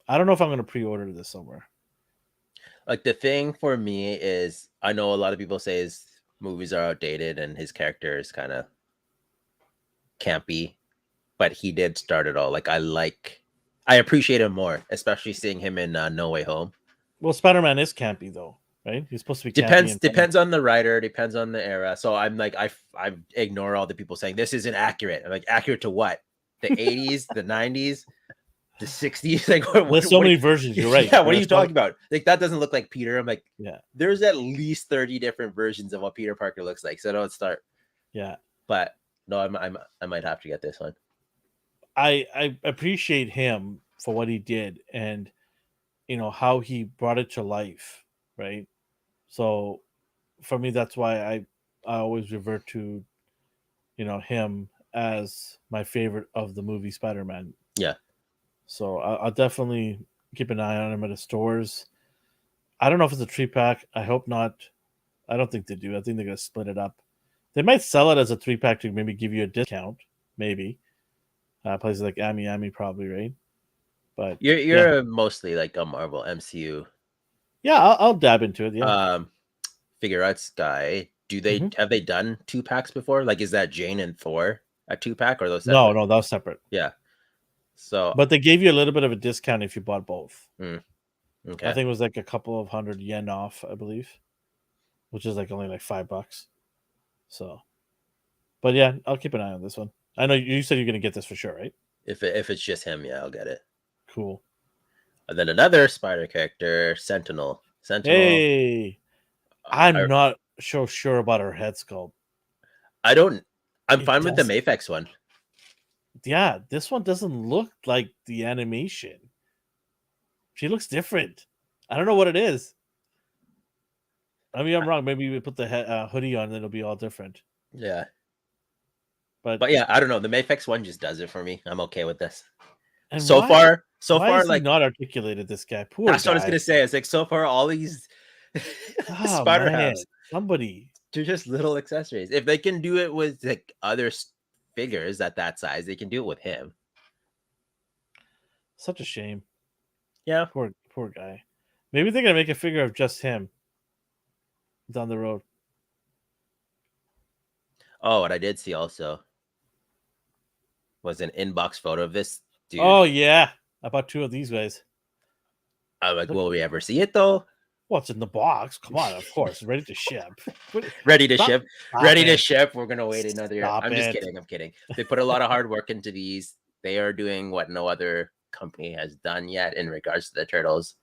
I don't know if I'm going to pre-order this somewhere.
Like the thing for me is, I know a lot of people say his movies are outdated and his character is kind of campy, but he did start it all. Like I appreciate him more, especially seeing him in No Way Home.
Well, Spider-Man is campy though, right? He's supposed to be campy
Depends
and funny.
depends on the writer, depends on the era. So I'm like I ignore all the people saying this isn't accurate. I'm like, accurate to what? The 80s, the 90s, the 60s? Like
There's so many versions. You're right.
yeah, what are you
There's so
talking about? Like that doesn't look like Peter. I'm like,
yeah,
there's at least 30 different versions of what Peter Parker looks like. So don't start.
yeah.
But no, I might have to get this one.
I appreciate him for what he did and how he brought it to life, right? So for me, that's why I always revert to him as my favorite of the movie Spider-Man.
Yeah.
So I'll definitely keep an eye on him at the stores. I don't know if it's a three pack. I hope not. I don't think they do. I think they're gonna split it up. They might sell it as a three pack to maybe give you a discount, maybe. Places like Ami probably, right? But yeah,
You're mostly like a Marvel MCU
yeah, I'll dab into it. Yeah.
figure arts guy.
Hmm.
Have they done 2 packs before? Like is that Jane and Thor a 2 pack or are those
No,
separate?
no, that was separate.
Yeah. So
But they gave you a little bit of a discount if you bought both. I
okay.
think it was like a couple of hundred yen off, I believe, which is like only like $5. So, but yeah, I'll keep an eye on this one. I know you said you're gonna get this for sure, right?
If it's just him, yeah, I'll get it.
Cool.
And then another spider character, Sentinel. Sentinel.
Hey,
I
I'm not so sure about her head sculpt.
I don't. I'm
It
fine with the
does.
Mafex one.
Yeah, this one doesn't look like the animation. She looks different. I don't know what it is. I mean, I'm wrong. Maybe we put the hoodie on, and it'll be all different.
Yeah. But yeah, I don't know. The Mafex one just does it for me. I'm okay with this.
And
So
why
far,
is he
like
not articulated? This guy, poor
that's what I was
guy.
gonna say. It's like so far all these
Oh
spider
man,
hams,
somebody.
they're just little accessories. If they can do it with like other figures at that size, they can do it with him.
Such a shame.
Yeah.
Poor guy. Maybe they're gonna make a figure of just him down the road.
Oh, what I did see also was an inbox photo of this dude.
Oh yeah, I bought 2 of these guys.
I'm like,
Look,
will we ever see it though?
what's in the box? Come on, of course, ready to ship.
Ready to
Stop-
ship.
stop
Ready
it.
to ship. We're gonna wait another year.
Stop
I'm just
it.
kidding. I'm kidding. They put a lot of hard work into these. They are doing what no other company has done yet in regards to the turtles.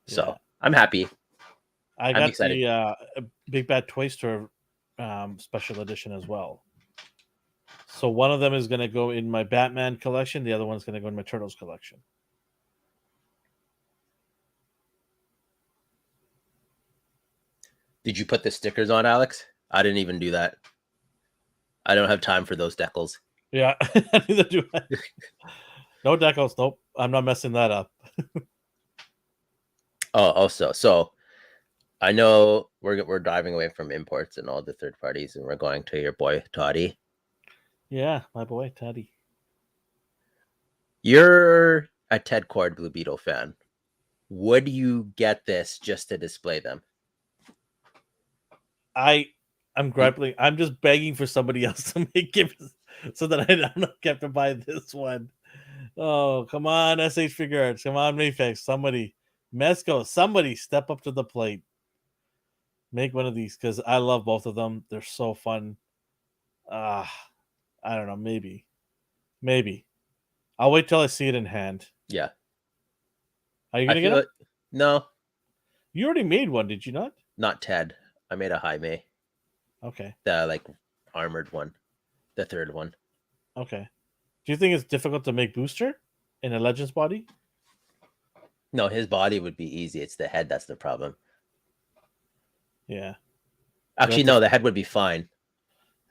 So
Yeah.
I'm happy.
I
I'm
got
excited.
the Big Bad Toy Store special edition as well. So one of them is going to go in my Batman collection. The other one's going to go in my Turtles collection.
Did you put the stickers on, Alex? I didn't even do that. I don't have time for those decals.
Yeah, neither do I. No decals. Nope, I'm not messing that up.
Oh, also, so I know we're driving away from imports and all the third parties, and we're going to your boy Toddy.
Yeah, my boy Teddy.
You're a Ted Cord Blue Beetle fan. Would you get this just to display them?
I'm grappling. I'm just begging for somebody else to make gifts so that I don't have to buy this one. Oh, come on, SH Figure Arts. Come on, Mayfax. Somebody. Mesco, somebody step up to the plate. Make one of these because I love both of them. They're so fun. I don't know. Maybe. I'll wait till I see it in hand.
Yeah.
Are you gonna get it?
No.
You already made one, did you not?
Not Ted. I made a Jaime.
Okay.
The like armored one. The third one.
Okay. Do you think it's difficult to make Booster in a Legends body?
No, his body would be easy. It's the head that's the problem.
Yeah.
Actually, no, the head would be fine.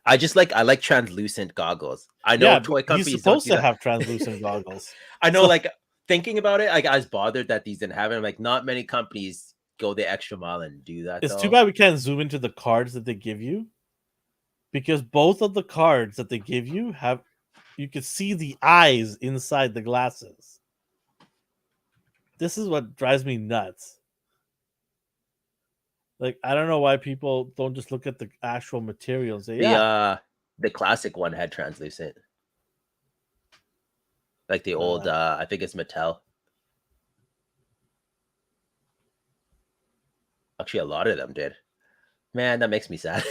I like translucent goggles. I know toy companies
he's supposed
don't
to have translucent goggles.
I know, like thinking about it, like I was bothered that these didn't have it. I'm like, not many companies go the extra mile and do that.
It's too bad we can't zoom into the cards that they give you, because both of the cards that they give you you can see the eyes inside the glasses. This is what drives me nuts. Like, I don't know why people don't just look at the actual materials.
The classic one had translucent. Like the old, I think it's Mattel. Actually, a lot of them did. Man, that makes me sad.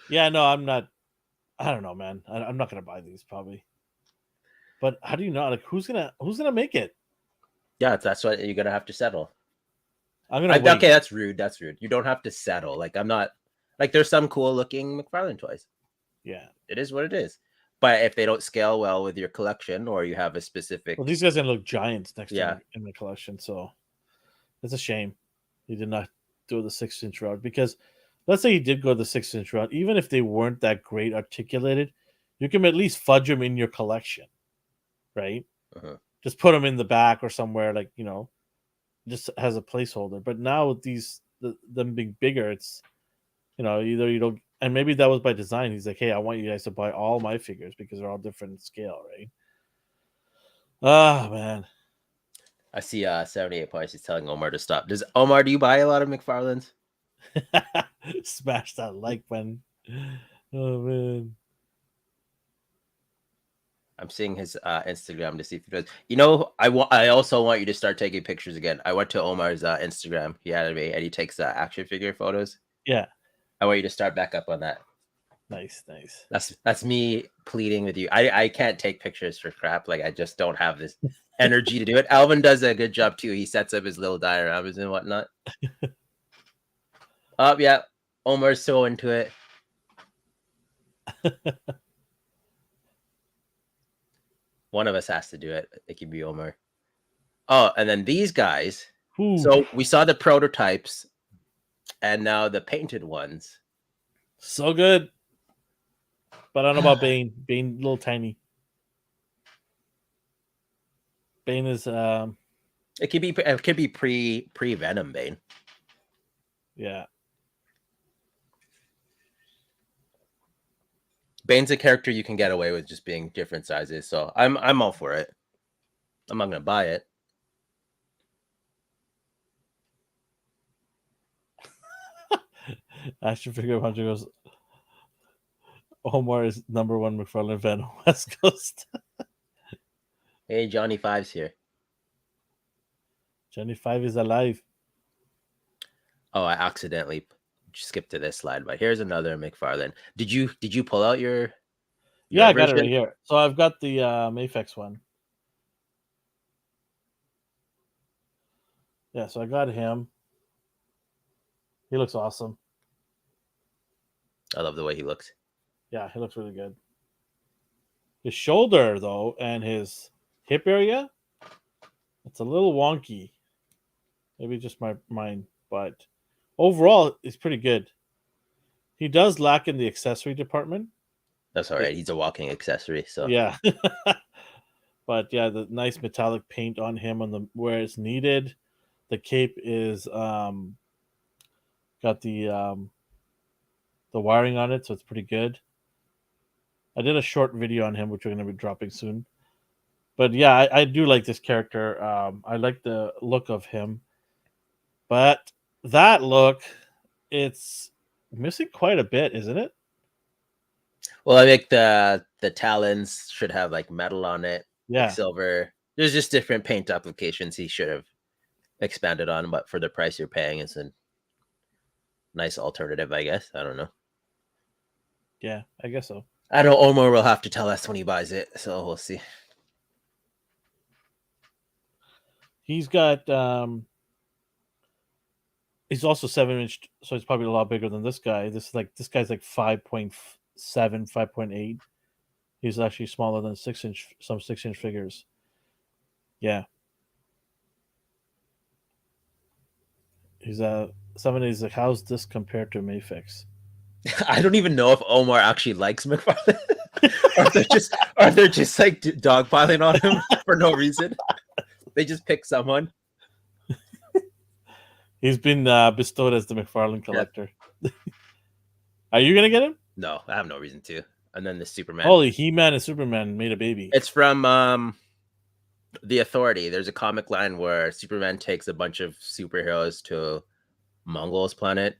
Yeah, no, I'm not. I don't know, man. I'm not gonna buy these probably. But how do you know? Like, who's gonna make it?
Yeah, that's what you're gonna have to settle.
I'm gonna wait.
Okay, that's rude. That's rude. You don't have to settle. Like, I'm not. Like, there's some cool looking McFarlane toys.
Yeah,
it is what it is. But if they don't scale well with your collection, or you have a specific,
well, these guys are gonna look giants next to in the collection, so it's a shame he did not do the 6-inch route. Because let's say he did go the 6-inch route, even if they weren't that great articulated, you can at least fudge them in your collection, right? Just put them in the back or somewhere, like, just as a placeholder. But now with them being bigger, it's, either you don't, and maybe that was by design. He's like, hey, I want you guys to buy all my figures because they're all different scale, right? Ah, man.
I see 78 points. He's telling Omar to stop. Do you buy a lot of McFarlanes?
Smash that like button. Oh, man.
I'm seeing his Instagram to see if he does. I also want you to start taking pictures again. I went to Omar's Instagram. He added me, and he takes action figure photos.
Yeah.
I want you to start back up on that.
Nice.
That's me pleading with you. I can't take pictures for crap. Like, I just don't have this energy to do it. Alvin does a good job too. He sets up his little dioramas and whatnot. Yeah. Omar's so into it. One of us has to do it. It could be Omar. Oh, and then these guys. Ooh. So we saw the prototypes, and now the painted ones.
So good. But I don't know about Bane. Bane, little tiny. Bane is
It could be pre Venom Bane.
yeah.
Bane's a character you can get away with just being different sizes, so I'm all for it. I'm not gonna buy it.
Action figure hunter goes. Omar is number one McFarlane fan on West Coast.
Hey, Johnny Five's here.
Johnny Five is alive.
Oh, I accidentally skipped to this slide, but here's another McFarlane. Did you pull out your
Yeah, I got it
version?
right here. So I've got the Mayfex one. Yeah, so I got him. He looks awesome.
I love the way he looks.
Yeah, he looks really good. His shoulder, though, and his hip area, it's a little wonky. Maybe just my mind, but overall, it's pretty good. He does lack in the accessory department.
That's all right. He's a walking accessory, so
Yeah. But yeah, the nice metallic paint on him on the where it's needed. The cape is got the wiring on it, so it's pretty good. I did a short video on him, which we're going to be dropping soon. But yeah, I do like this character. I like the look of him, but that look, it's missing quite a bit, isn't it?
well, I think the talons should have like metal on it, like
Yeah,
silver. There's just different paint applications he should have expanded on, but for the price you're paying, it's a nice alternative, I guess. I don't know.
yeah, I guess so.
I know Omar will have to tell us when he buys it, so we'll see.
He's got he's also 7 inch, so he's probably a lot bigger than this guy. This guy's like 5.7, 5.8. He's actually smaller than 6 inch, some 6 inch figures. Yeah. He's 7. He's like, how's this compared to Mayfix?
I don't even know if Omar actually likes McFarlane. Are they just like dogpiling on him for no reason? They just pick someone.
He's been bestowed as the McFarlane collector. Yeah. Are you gonna get him?
No, I have no reason to. And then the Superman.
Holy, He-Man and Superman made a baby.
It's from The Authority. There's a comic line where Superman takes a bunch of superheroes to Mongol's planet.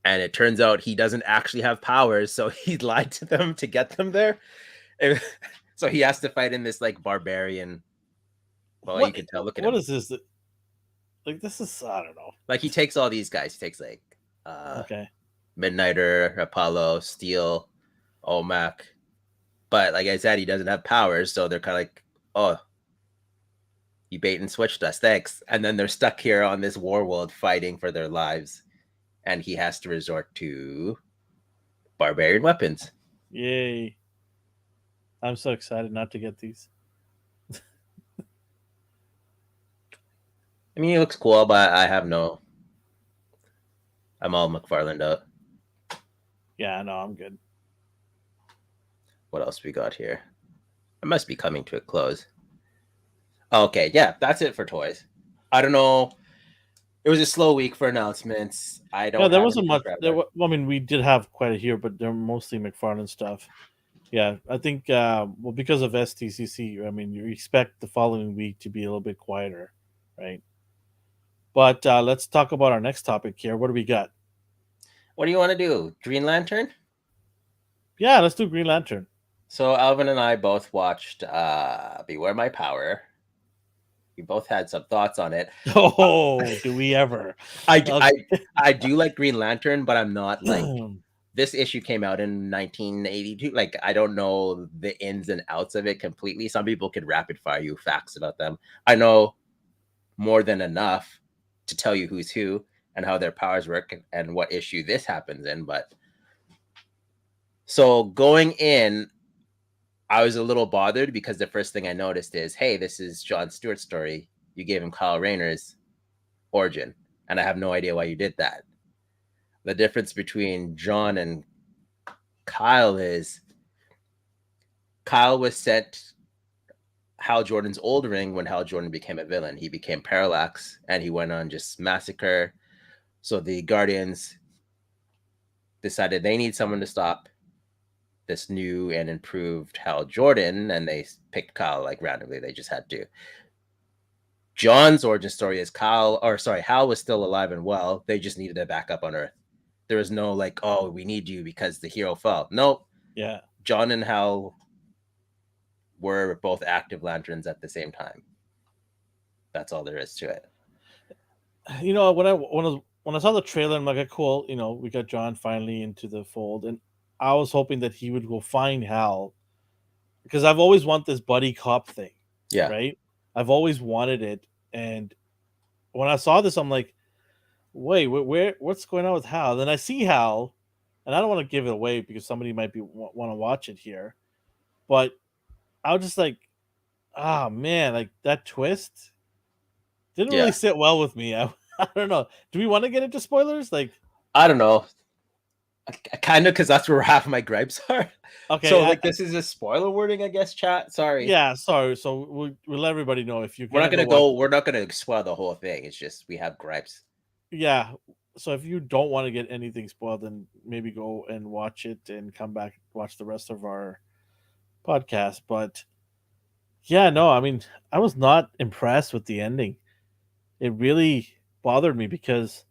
And it turns out he doesn't actually have powers, so he lied to them to get them there. So he has to fight in this like barbarian. Well, you can tell. Look at him.
What is this? Like, this is, I don't know.
Like, he takes all these guys. He takes like
okay,
Midnighter, Apollo, Steel, Omac. But like I said, he doesn't have powers, so they're kind of like, oh, you bait and switched us, thanks. And then they're stuck here on this war world fighting for their lives. And he has to resort to barbarian weapons.
Yay. I'm so excited not to get these.
I mean, he looks cool, but I'm all McFarlane out.
Yeah, no, I'm good.
What else we got here? It must be coming to a close. Okay, yeah, that's it for toys. I don't know. It was a slow week for announcements. I don't.
Yeah, there wasn't much. I mean, we did have quite a here, but they're mostly McFarlane stuff. Yeah, I think well, because of STCC, I mean, you expect the following week to be a little bit quieter, right? But let's talk about our next topic here. What do we got?
What do you want to do? Green Lantern?
Yeah, let's do Green Lantern.
So Alvin and I both watched Beware My Power. We both had some thoughts on it.
Oh, do we ever?
I do like Green Lantern, but I'm not like this issue came out in 1982. Like, I don't know the ins and outs of it completely. Some people could rapid fire you facts about them. I know more than enough to tell you who's who and how their powers work and what issue this happens in. But so going in, I was a little bothered because the first thing I noticed is, hey, this is John Stewart's story. You gave him Kyle Rayner's origin, and I have no idea why you did that. The difference between John and Kyle is Kyle was sent Hal Jordan's old ring when Hal Jordan became a villain. He became Parallax, and he went on just massacre. So the Guardians decided they need someone to stop this new and improved Hal Jordan, and they picked Kyle like randomly. They just had to. John's origin story is Hal was still alive and well. They just needed a backup on Earth. There was no like, oh, we need you because the hero fell. Nope.
Yeah.
John and Hal were both active Lanterns at the same time. That's all there is to it.
You know, when I saw the trailer, I'm like, cool. You know, we got John finally into the fold, and I was hoping that he would go find Hal, because I've always wanted this buddy cop thing.
Yeah.
Right. I've always wanted it, and when I saw this, I'm like, wait, what's going on with Hal? Then I see Hal, and I don't want to give it away because somebody might want to watch it here, but I was just like, ah, man, like that twist didn't really sit well with me. I don't know. Do we want to get into spoilers? Like,
I don't know. Kind of, because that's where half of my gripes are.
Okay.
So like this is a spoiler wording, I guess, chat. Sorry.
Yeah, sorry. So we'll let everybody know if you.
We're not gonna spoil the whole thing. It's just we have gripes.
Yeah. So if you don't want to get anything spoiled, then maybe go and watch it and come back watch the rest of our podcast. But yeah, no, I mean, I was not impressed with the ending. It really bothered me because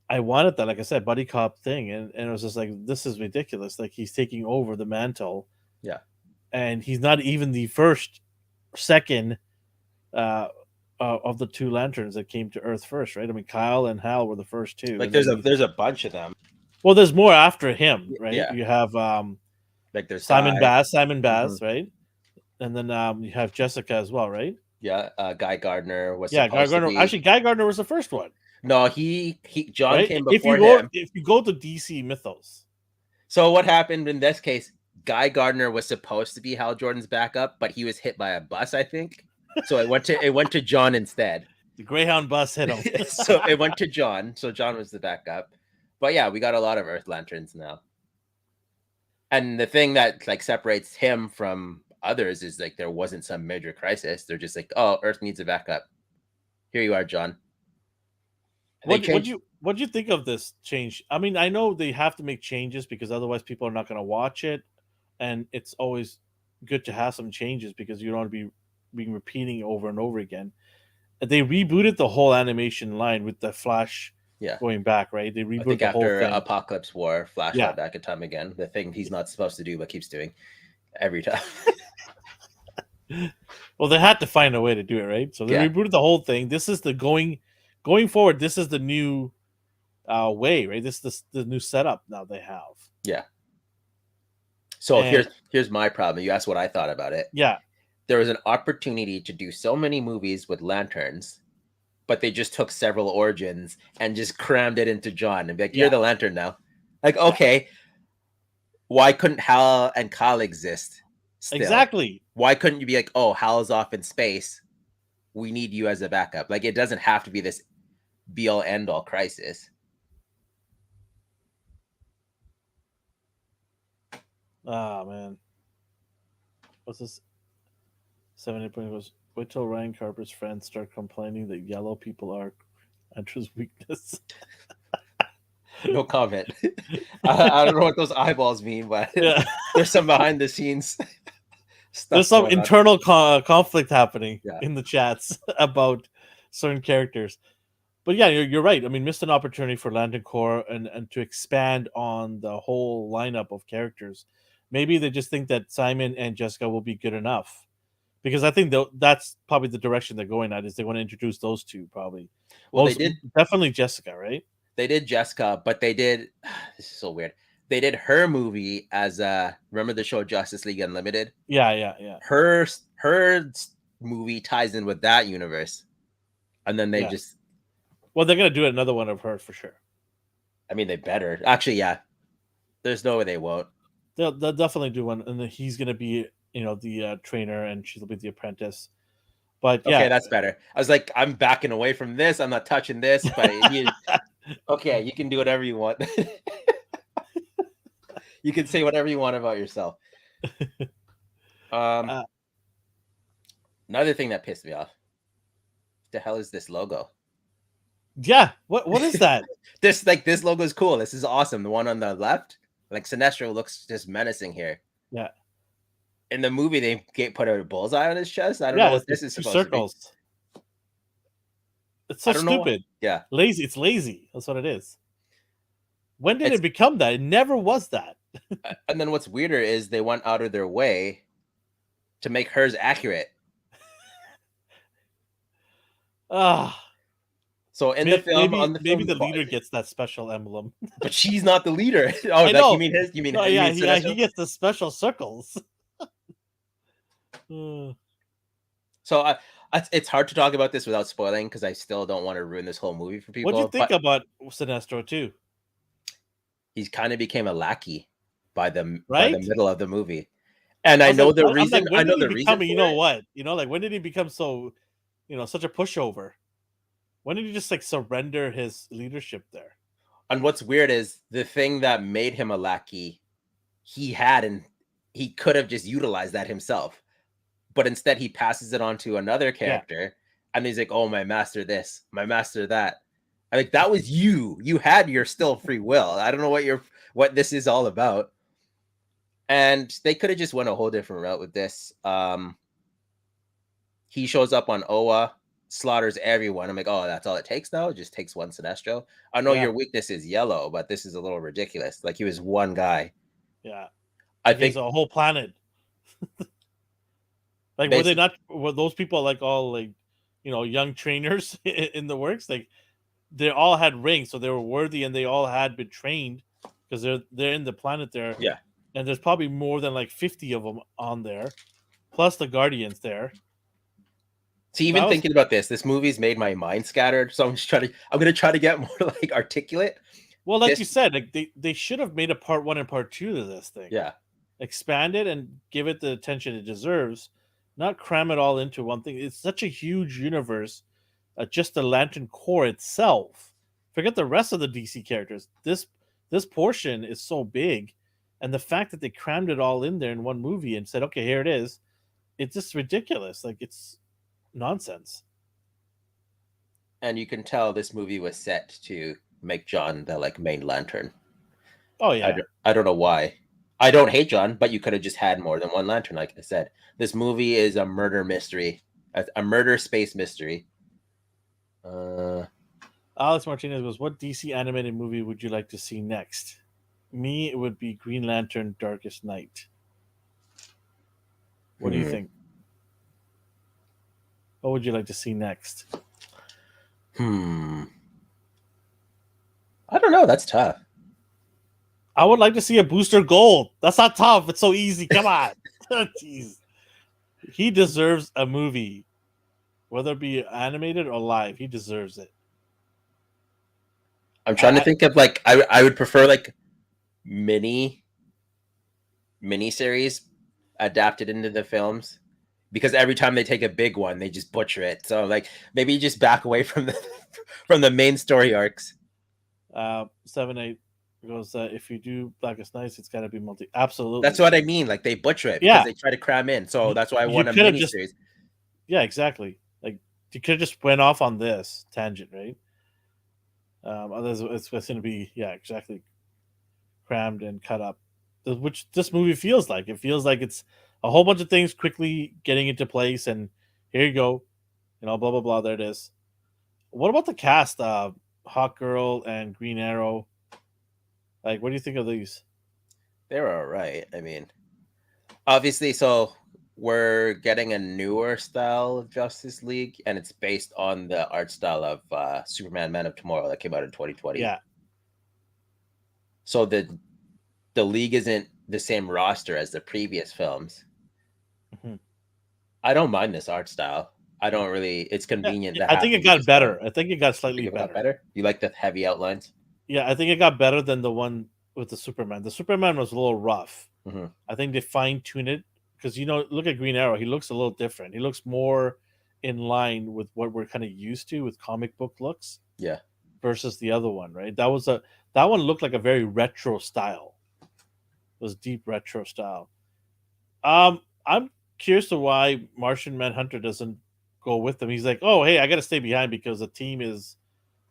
I wanted that, like I said, buddy cop thing, and it was just like, this is ridiculous. Like, he's taking over the mantle.
Yeah.
And he's not even the first, second of the two Lanterns that came to Earth first, right? I mean, Kyle and Hal were the first two.
Like, there's a bunch of them.
Well, there's more after him, right?
Yeah.
You have
like there's
Simon Bass, right? And then you have Jessica as well, right?
Yeah, Guy Gardner was.
Yeah, Guy Gardner. Actually, Guy Gardner was the first one.
No, John came before
him. If you go to DC Mythos.
So what happened in this case? Guy Gardner was supposed to be Hal Jordan's backup, but he was hit by a bus, I think. So it went to John instead.
The Greyhound bus hit him.
So it went to John. So John was the backup. But yeah, we got a lot of Earth Lanterns now. And the thing that like separates him from others is like there wasn't some major crisis. They're just like, oh, Earth needs a backup. Here you are, John.
What do you think of this change? I mean, I know they have to make changes because otherwise people are not going to watch it, and it's always good to have some changes because you don't want to be repeating over and over again. They rebooted the whole animation line with the Flash going back, right? They rebooted the whole thing.
After Apocalypse War, Flash went back in time again. The thing he's not supposed to do but keeps doing every time.
Well, they had to find a way to do it, right? So they rebooted the whole thing. This is the going forward. This is the new way, right? This is the new setup now they have.
Yeah. So here's my problem. You asked what I thought about it.
Yeah.
There was an opportunity to do so many movies with Lanterns, but they just took several origins and just crammed it into John and be like, you're the Lantern now. Like, okay, why couldn't Hal and Kyle exist still?
Exactly.
Why couldn't you be like, oh, Hal's off in space. We need you as a backup. Like, it doesn't have to be this be-all, end-all crisis.
Ah, man. What's this? 70 point was, wait till Ryan Carper's friends start complaining that yellow people are Andrew's weakness.
No comment. I don't know what those eyeballs mean, but there's some behind the scenes stuff.
There's some internal conflict happening in the chats about certain characters. But yeah, you're right. I mean, missed an opportunity for Lantern Corps and to expand on the whole lineup of characters. Maybe they just think that Simon and Jessica will be good enough. Because I think that's probably the direction they're going at, is they want to introduce those two probably. Well, definitely Jessica, right?
They did Jessica, but they did. This is so weird. They did her movie as remember the show Justice League Unlimited?
Yeah.
Her movie ties in with that universe, and then they just.
Well, they're gonna do another one of her for sure.
I mean, they better actually. Yeah, there's no way they won't.
They'll definitely do one, and then he's gonna be the trainer, and she'll be the apprentice. But yeah,
okay, that's better. I was like, I'm backing away from this. I'm not touching this, but okay, you can do whatever you want. You can say whatever you want about yourself. Um,
Uh,
Another thing that pissed me off. The hell is this logo?
yeah. What is that?
This logo is cool. This is awesome. The one on the left, like Sinestro looks just menacing here.
Yeah.
In the movie, they put a bullseye on his chest. I don't know
Yeah.
what
It's
this is
two
supposed to be.
circles. It's so
I don't know what.
stupid.
Yeah.
Lazy. It's lazy. That's what it is. When did
It's
it become that? It never was that.
and then what's weirder is they went out of their way to make hers accurate.
Ah.
So in the film, on the
Maybe
film,
the leader gets that special emblem.
but she's not the leader. Oh,
I
like you
know.
mean his? You mean
No,
you
yeah,
mean
he
Sinestro?
gets the special circles. Uh,
So it's hard to talk about this without spoiling because I still don't want to ruin this whole movie for
What'd you
people.
think
But
about Sinestro too?
he kind of became a lackey by the
Right?
middle of the movie, and
I
I
was like,
know the
I'm like,
reason. I
when
know
did he
the reason
become? You
for
know
it.
what? Like when did he become so, such a pushover? When did he just like surrender his leadership there?
And what's weird is the thing that made him a lackey. He had and he could have just utilized that himself, but instead he passes it on to another
Yeah,
character, and he's like, "Oh, my master, this, my master, that." I like that was you. You had your still free will. I don't know what this is all about. And they could have just went a whole different route with this. He shows up on Oa, slaughters everyone. I'm like, oh, that's all it takes now. It just takes one Sinestro. I know
yeah,
your weakness is yellow, but this is a little ridiculous. Like he was one guy.
yeah.
I
Against
think
a whole planet. Like, were they
basically,
not? Were those people like all like, young trainers in the works? Like, they all had rings, so they were worthy, and they all had been trained because they're in the planet there,
yeah.
and there's probably more than like 50 of them on there, plus the guardians there.
See, even
That was
thinking about this movie's made my mind scattered. So I'm gonna try to get more like articulate.
well, like you
This,
said, like they should have made a part one and part two to this thing,
yeah.
expand it and give it the attention it deserves, not cram it all into one thing. It's such a huge universe. Just the Lantern Corps itself. Forget the rest of the DC characters. This portion is so big, and the fact that they crammed it all in there in one movie and said, "Okay, here it is," it's just ridiculous. Like it's nonsense.
And you can tell this movie was set to make John the like main lantern.
Oh yeah,
I don't know why. I don't hate John, but you could have just had more than one lantern, like I said. This movie is a murder mystery, a murder space mystery.
Alex Martinez goes, "What DC animated movie would you like to see next?" Me, it would be Green Lantern: Darkest Night. What do you
hmm.
think? What would you like to see next?
Hmm. I don't know. That's tough.
I would like to see a Booster Gold. That's not tough. It's so easy. Come on. Jeez. He deserves a movie, whether it be animated or live. He deserves it.
I'm trying to
I
think of like I would prefer like mini miniseries adapted into the films because every time they take a big one, they just butcher it. So like maybe just back away from the from the main story arcs.
7-8 goes. If you do Blackest Nights, it's got to be multi. Absolutely.
That's what I mean. Like they butcher it because
Yeah.
they try to cram in. So
You,
that's why I
you
want a
could have just.
miniseries.
Yeah, exactly. Like you could have just went off on this tangent, right? Otherwise, it's going to be exactly crammed and cut up, which this movie feels like. It feels like it's a whole bunch of things quickly getting into place, and here you go, blah blah blah. There it is. What about the cast? Hawk Girl and Green Arrow. Like, what do you think of these?
They're all right. I mean, obviously, so we're getting a newer style of Justice League, and it's based on the art style of Superman Man of Tomorrow that came out in 2020.
Yeah,
So the league isn't the same roster as the previous films.
mhm.
I don't mind this art style. I don't really. It's
Yeah.
convenient to
I
have
think it
them
got
just one.
better. I think it got
You think
slightly
it got
better.
better? You like the heavy outlines?
Yeah, I think it got better than the one with the Superman. The Superman was a little rough.
Mm-hmm.
I think they fine tuned it because look at Green Arrow. He looks a little different. He looks more in line with what we're kind of used to with comic book looks
Yeah.
versus the other one, right? That one looked like a very retro style. was deep retro style. I'm curious to why Martian Manhunter doesn't go with them. He's like, oh hey, I got to stay behind because the team is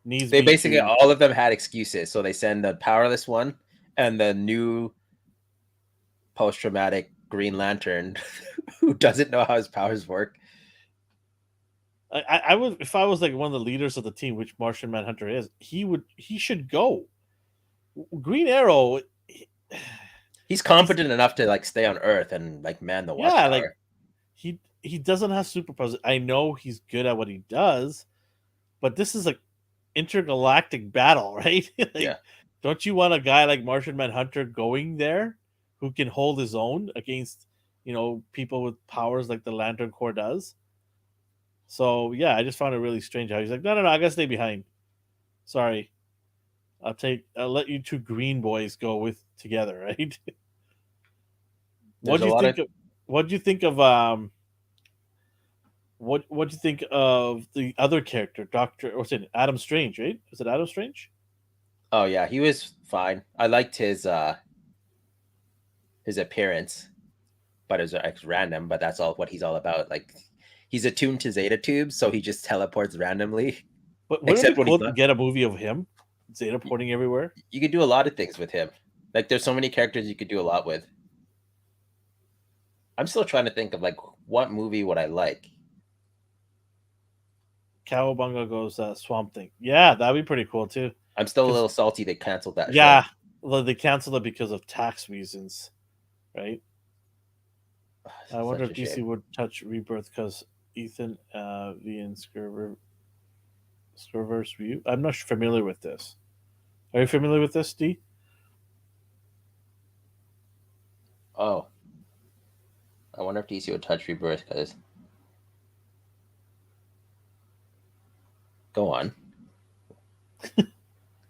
needs
They
me
basically
to.
all of them had excuses, so they send the powerless one and the new post-traumatic Green Lantern who doesn't know how his powers work.
I would, if I was like one of the leaders of the team, which Martian Manhunter is, he should go. Green Arrow,
He's
he's
competent enough to like stay on Earth and like man the
yeah, like
Watchtower.
he doesn't have superpowers. I know he's good at what he does, but this is like intergalactic battle, right?
Yeah.
Like, don't you want a guy like Martian Manhunter going there who can hold his own against people with powers like the Lantern Corps does? So yeah, I just found it really strange how he's like, no, I gotta stay behind. Sorry, I'll let you two green boys go with together, right? what
There's
do
a
you
lot of
think of what do you think of what do you think of the other character, Doctor, what's it, Adam Strange, right? Is it Adam Strange?
Oh yeah, he was fine. I liked his appearance, but it was like random, but that's all what he's all about. Like he's attuned to Zeta tubes, so he just teleports randomly.
But wouldn't it
Except
be
when he's
cool to
not.
get a movie of him Zeta porting everywhere?
You could do a lot of things with him. Like there's so many characters you could do a lot with. I'm still trying to think of like what movie would I like.
Cowabunga goes Swamp Thing. Yeah, that'd be pretty cool too.
I'm still a
Because
little salty they canceled that show.
yeah, well, they canceled it because of tax reasons, right? I
It's
wonder
such
if
a
DC
shame.
would touch Rebirth because Ethan V and Scriver's view. I'm not familiar with this. Are you familiar with this, D?
Oh, I wonder if DC would touch Rebirth because go on.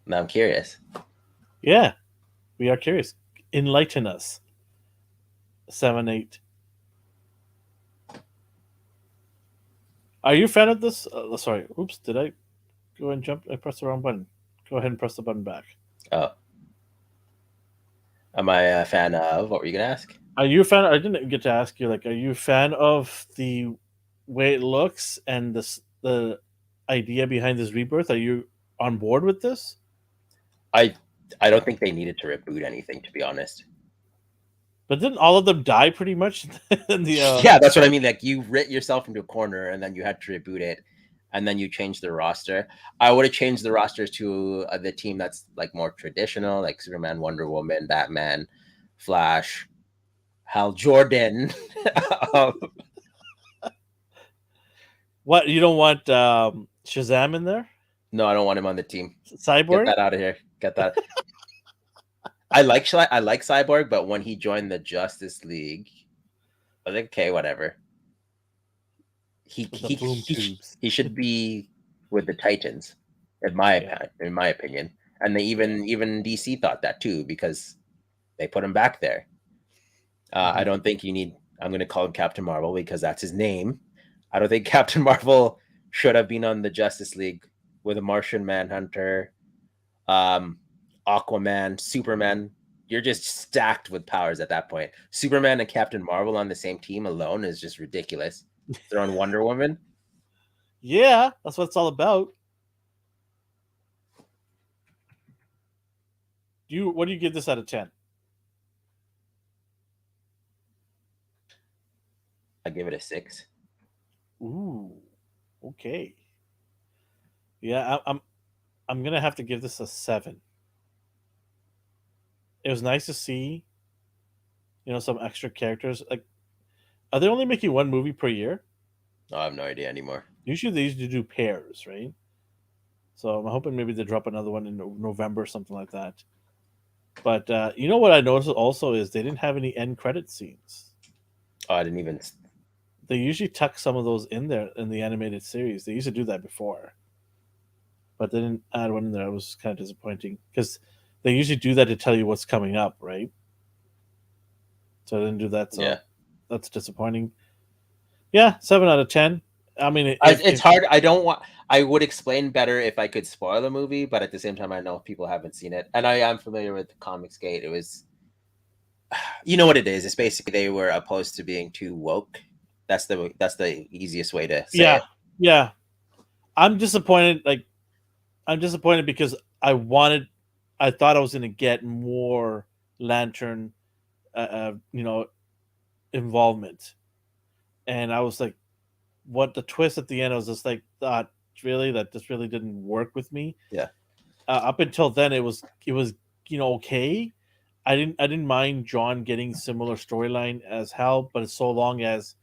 Now I'm curious.
Yeah, we are curious. Enlighten us. 7-8. Are you a fan of this? Sorry. Oops. Did I go and jump? I pressed the wrong button. Go ahead and press the button back.
Oh, am I a fan of? What were you gonna ask?
Are you a fan? I didn't get to ask you. Like, are you a fan of the way it looks and the idea behind this rebirth? Are you on board with this?
I I don't think they needed to reboot anything, to be honest.
But didn't all of them die pretty much in the?
Yeah, that's what I mean. Like you writ yourself into a corner, and then you had to reboot it, and then you changed the roster. I would have changed the rosters to the team that's like more traditional, like Superman, Wonder Woman, Batman, Flash, Hal Jordan. um,
What, you don't want Shazam in there?
no, I don't want him on the team. Get
Cyborg?
that out of here. Get that. I like Cyborg, but when he joined the Justice League, I was like, okay, whatever. He
The
he
boom
he,
tubes.
he should be with the Titans,
Yeah.
in my opinion. And they
Yeah.
even DC thought that too because they put him back there. I
Mm-hmm.
don't think you need. I'm going to call him Captain Marvel because that's his name. I don't think Captain Marvel should have been on the Justice League with a Martian Manhunter, um, Aquaman, Superman. You're just stacked with powers at that point. Superman and Captain Marvel on the same team alone is just ridiculous. They're on Wonder Woman.
Yeah, that's what it's all about. What do you give this out of 10?
I give it a 6.
Ooh. Okay. Yeah, I'm gonna have to give this a 7. It was nice to see, some extra characters. Like, are they only making one movie per year?
Oh, I have no idea anymore.
Usually they used to do pairs, right? So I'm hoping maybe they drop another one in November or something like that. But you know what I noticed also is they didn't have any end credit scenes.
Oh, I didn't even.
They usually tuck some of those in there in the animated series. They used to do that before, but they didn't add one in there. It was kind of disappointing because they usually do that to tell you what's coming up, right? So I didn't do that,
Yeah,
so that's disappointing. Yeah, 7 out of 10. I mean,
it's
if
hard. I don't want. I would explain better if I could spoil the movie, but at the same time, I know people haven't seen it, and I am familiar with Comics Gate. It was You know what it is? It's basically they were opposed to being too woke. That's the easiest way to say
Yeah,
it.
yeah. I'm disappointed. Like I'm disappointed because I thought I was gonna get more Lantern, you know, involvement, and I was like, what the twist at the end? I was just like, thought really that this really didn't work with me.
Yeah,
Up until then, it was okay. I didn't mind John getting similar storyline as Hal, but it's so long as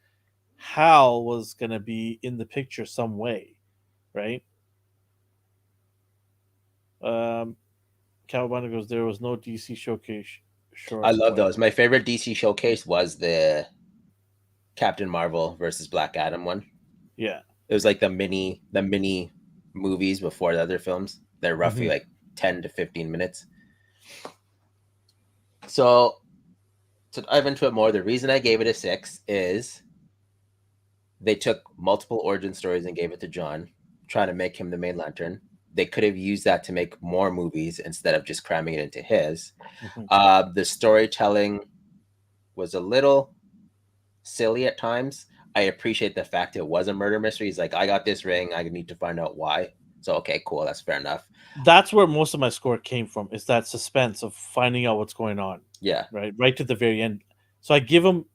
Hal was gonna be in the picture some way, right? Um, Cowabunga goes, there was no DC showcase
I
short
love
boy.
those. My favorite DC showcase was the Captain Marvel versus Black Adam one.
Yeah.
It was like the mini movies before the other films. They're roughly
Hmm.
like 10 to 15 minutes. So to dive into it more, the reason I gave it a 6 is they took multiple origin stories and gave it to John, trying to make him the main lantern. They could have used that to make more movies instead of just cramming it into his.
Hmm.
The storytelling was a little silly at times. I appreciate the fact it was a murder mystery. He's like, I got this ring. I need to find out why. So, okay, cool. That's fair enough.
That's where most of my score came from. Is that suspense of finding out what's going on,
Yeah.
right to the very end. So I give him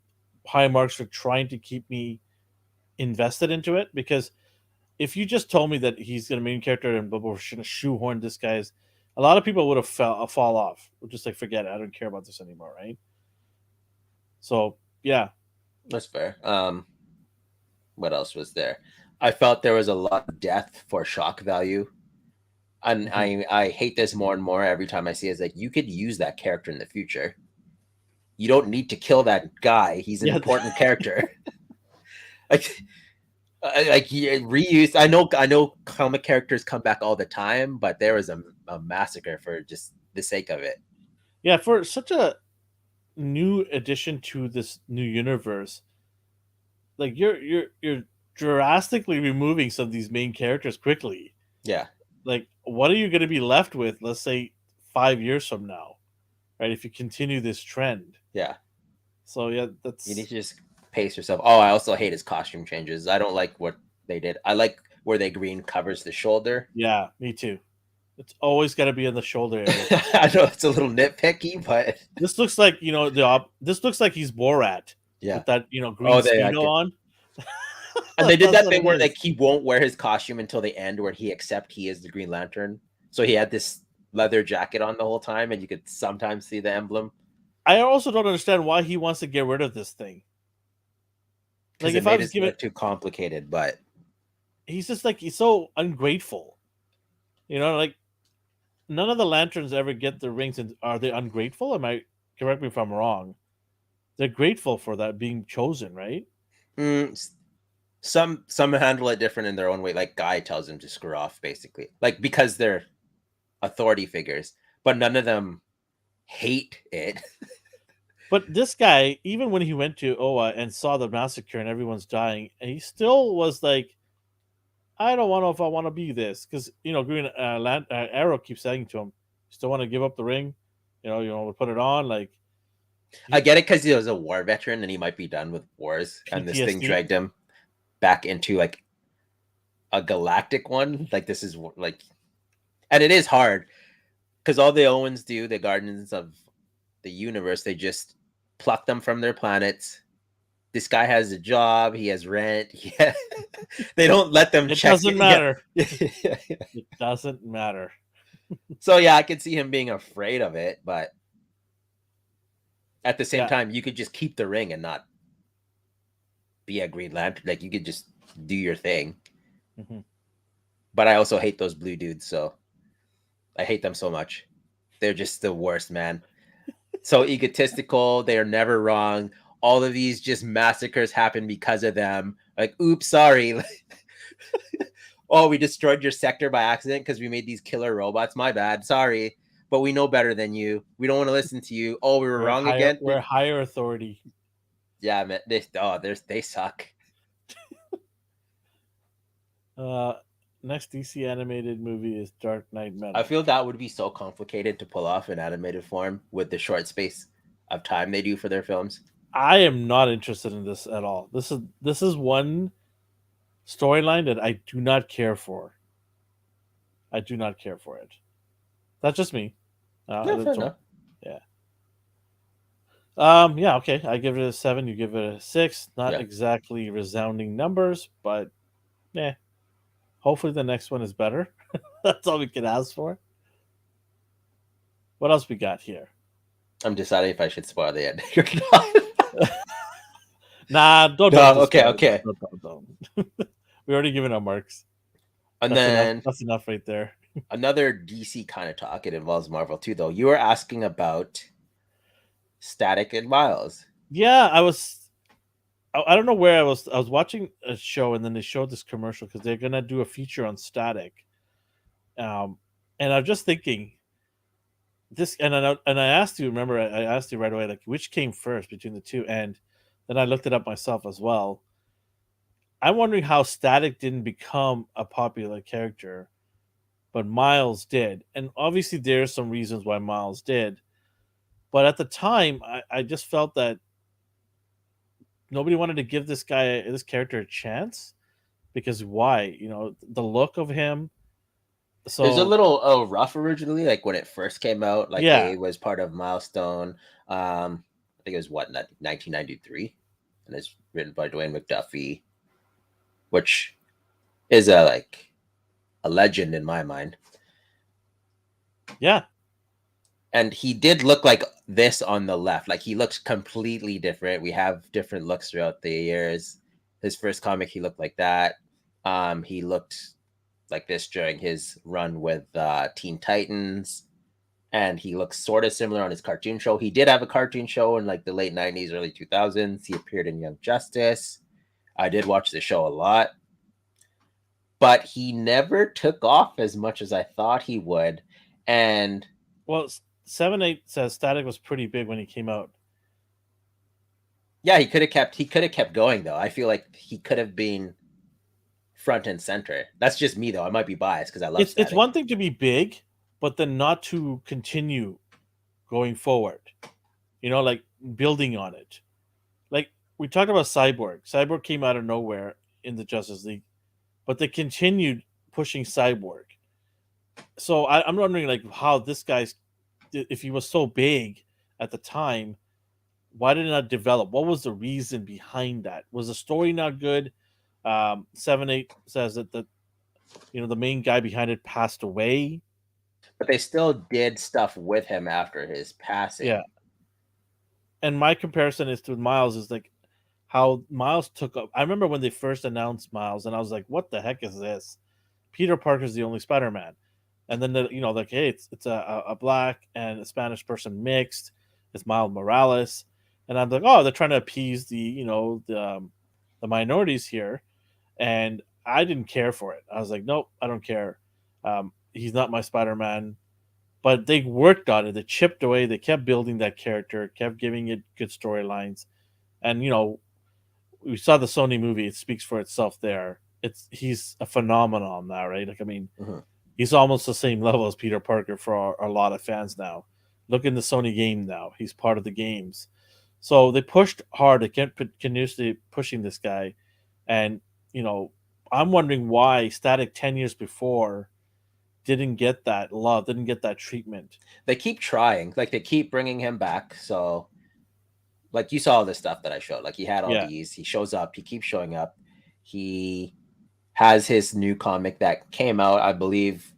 high marks for trying to keep me invested into it because if you just told me that he's the main character and but we're gonna shoehorn this guy's, a lot of people would have fall off. We're just like forget it. I don't care about this anymore, right? So yeah.
That's fair. What else was there? I felt there was a lot of death for shock value. And
Hmm.
I hate this more and more every time I see it. It's like you could use that character in the future. You don't need to kill that guy. He's an
Yeah.
important character. like reuse. I know comic characters come back all the time, but there was a massacre for just the sake of it.
Yeah, for such a new addition to this new universe, like you're drastically removing some of these main characters quickly.
Yeah,
Like, what are you going to be left with? Let's say 5 years from now, right? If you continue this trend,
yeah.
so yeah,
You need
that's
to just pace yourself. Oh, I also hate his costume changes. I don't like what they did. I like where they green covers the shoulder.
yeah, me too. It's always got to be in the shoulder area.
I know it's a little nitpicky, but
This looks like this looks like he's Borat
yeah.
with that green
Oh, they I
speedo
could.
on.
And they did
That's
that
what
thing
it
where
is.
like he won't wear his costume until the end, where he is the Green Lantern. So he had this leather jacket on the whole time, and you could sometimes see the emblem
I also don't understand why he wants to get rid of this thing.
because
Like
it
if I
made
was
it
given,
look too complicated. But
he's just like he's so ungrateful. Like none of the lanterns ever get the rings, and are they ungrateful? Am I correct me if I'm wrong? They're grateful for that being chosen, right?
mm, some handle it different in their own way. Like Guy tells him to screw off, basically, like because they're authority figures, but none of them hate it.
But this guy, even when he went to Oa and saw the massacre and everyone's dying, he still was like, I don't know if I want to be this because Green Arrow keeps saying to him, "You still want to give up the ring? Put it on." Like
I
he
get it because he was a war veteran and he might be done with wars, and this thing
PTSD.
dragged him back into like a galactic one. Like this is like, and it is hard because all the Owens do, the guardians of the universe, they just pluck them from their planets. This guy has a job, he has rent. Yeah. They don't let them
It
check
doesn't
it.
matter.
Yeah.
It doesn't matter.
So yeah, I could see him being afraid of it, but at the same
Yeah.
time, you could just keep the ring and not be a Green Lantern. Like you could just do your thing.
Hmm.
But I also hate those blue dudes, so I hate them so much. They're just the worst, man. So egotistical. They are never wrong. All of these just massacres happen because of them. Like, oops, sorry. Oh, we destroyed your sector by accident because we made these killer robots. My bad. Sorry. But we know better than you. We don't want to listen to you. Oh, we were
We're
wrong
higher.
again.
We're higher authority.
Yeah, man. They suck.
Uh, Next DC animated movie is Dark Knight
I
Metal.
feel that would be so complicated to pull off in animated form with the short space. of time they do for their films.
I am not interested in this at all. This is one storyline that I do not care for. I do not care for it. That's just me.
Yeah, fair
So
enough.
yeah. Yeah, okay. I give it a 7, you give it a 6. Not
Yeah,
exactly resounding numbers, but yeah. Hopefully the next one is better. That's all we can ask for. What else we got here?
I'm deciding if I should spoil the ending or not.
Nah, don't
No, okay,
destroy it.
okay.
Don't. We already given our marks.
And
That's enough.
then
That's enough right there.
another DC kind of talk. It involves Marvel too, though. You were asking about Static and Miles.
Yeah, I don't know where I was. I was watching a show and then they showed this commercial because they're gonna do a feature on Static. Um, and I'm just thinking this, and I asked you. Remember, I asked you right away, like which came first between the two, and then I looked it up myself as well. I'm wondering how Static didn't become a popular character, but Miles did, and obviously there's some reasons why Miles did. But at the time, I just felt that nobody wanted to give this character a chance because why? The look of him.
It was a
So
little rough originally, like when it first came out. Like
yeah,
it was part of Milestone. I think it was 1993, and it's written by Dwayne McDuffie, which is a legend in my mind.
yeah,
And he did look like this on the left. Like he looks completely different. We have different looks throughout the years. His first comic, he looked like that. He looked like this during his run with Teen Titans, and he looks sort of similar on his cartoon show. He did have a cartoon show in like the late 90s, early 2000s. He appeared in Young Justice. I did watch the show a lot, but he never took off as much as I thought he would. And
well, 7-8 says Static was pretty big when he came out.
yeah, he could have kept going though. I feel like he could have been front and center. That's just me though. I might be biased because I love
It's
Static.
one thing to be big, but then not to continue going forward. Like building on it. Like we talked about Cyborg. Cyborg came out of nowhere in the Justice League, but they continued pushing Cyborg. So I'm wondering like how this guy's if he was so big at the time, why did it not develop? What was the reason behind that? Was the story not good? 7-8 says that the main guy behind it passed away.
But they still did stuff with him after his
Yeah,
passing.
and my comparison is to Miles is like how Miles took up. I remember when they first announced Miles, and I was like, "What the heck is this?" Peter Parker's the only Spider-Man, and then like, hey, it's a black and a Spanish person mixed. It's Miles Morales, and I'm like, oh, they're trying to appease the minorities here, and I didn't care for it. I was like, nope, I don't care. He's not my Spider-Man. But they worked on it. They chipped away. They kept building that character, kept giving it good storylines, and we saw the Sony movie. It speaks for itself. There, he's a phenomenon now, right? Like, I mean,
Mhm.
he's almost the same level as Peter Parker for a lot of fans now. Look in the Sony game now; he's part of the games. So they pushed hard. They kept continuously pushing this guy, and you know, I'm wondering why Static 10 years before didn't get that love, didn't get that treatment.
They keep trying, like they keep bringing him back. So, like you saw all the stuff that I showed. Like he had all
Yeah,
these. He shows up. He keeps showing up. He has his new comic that came out, I believe,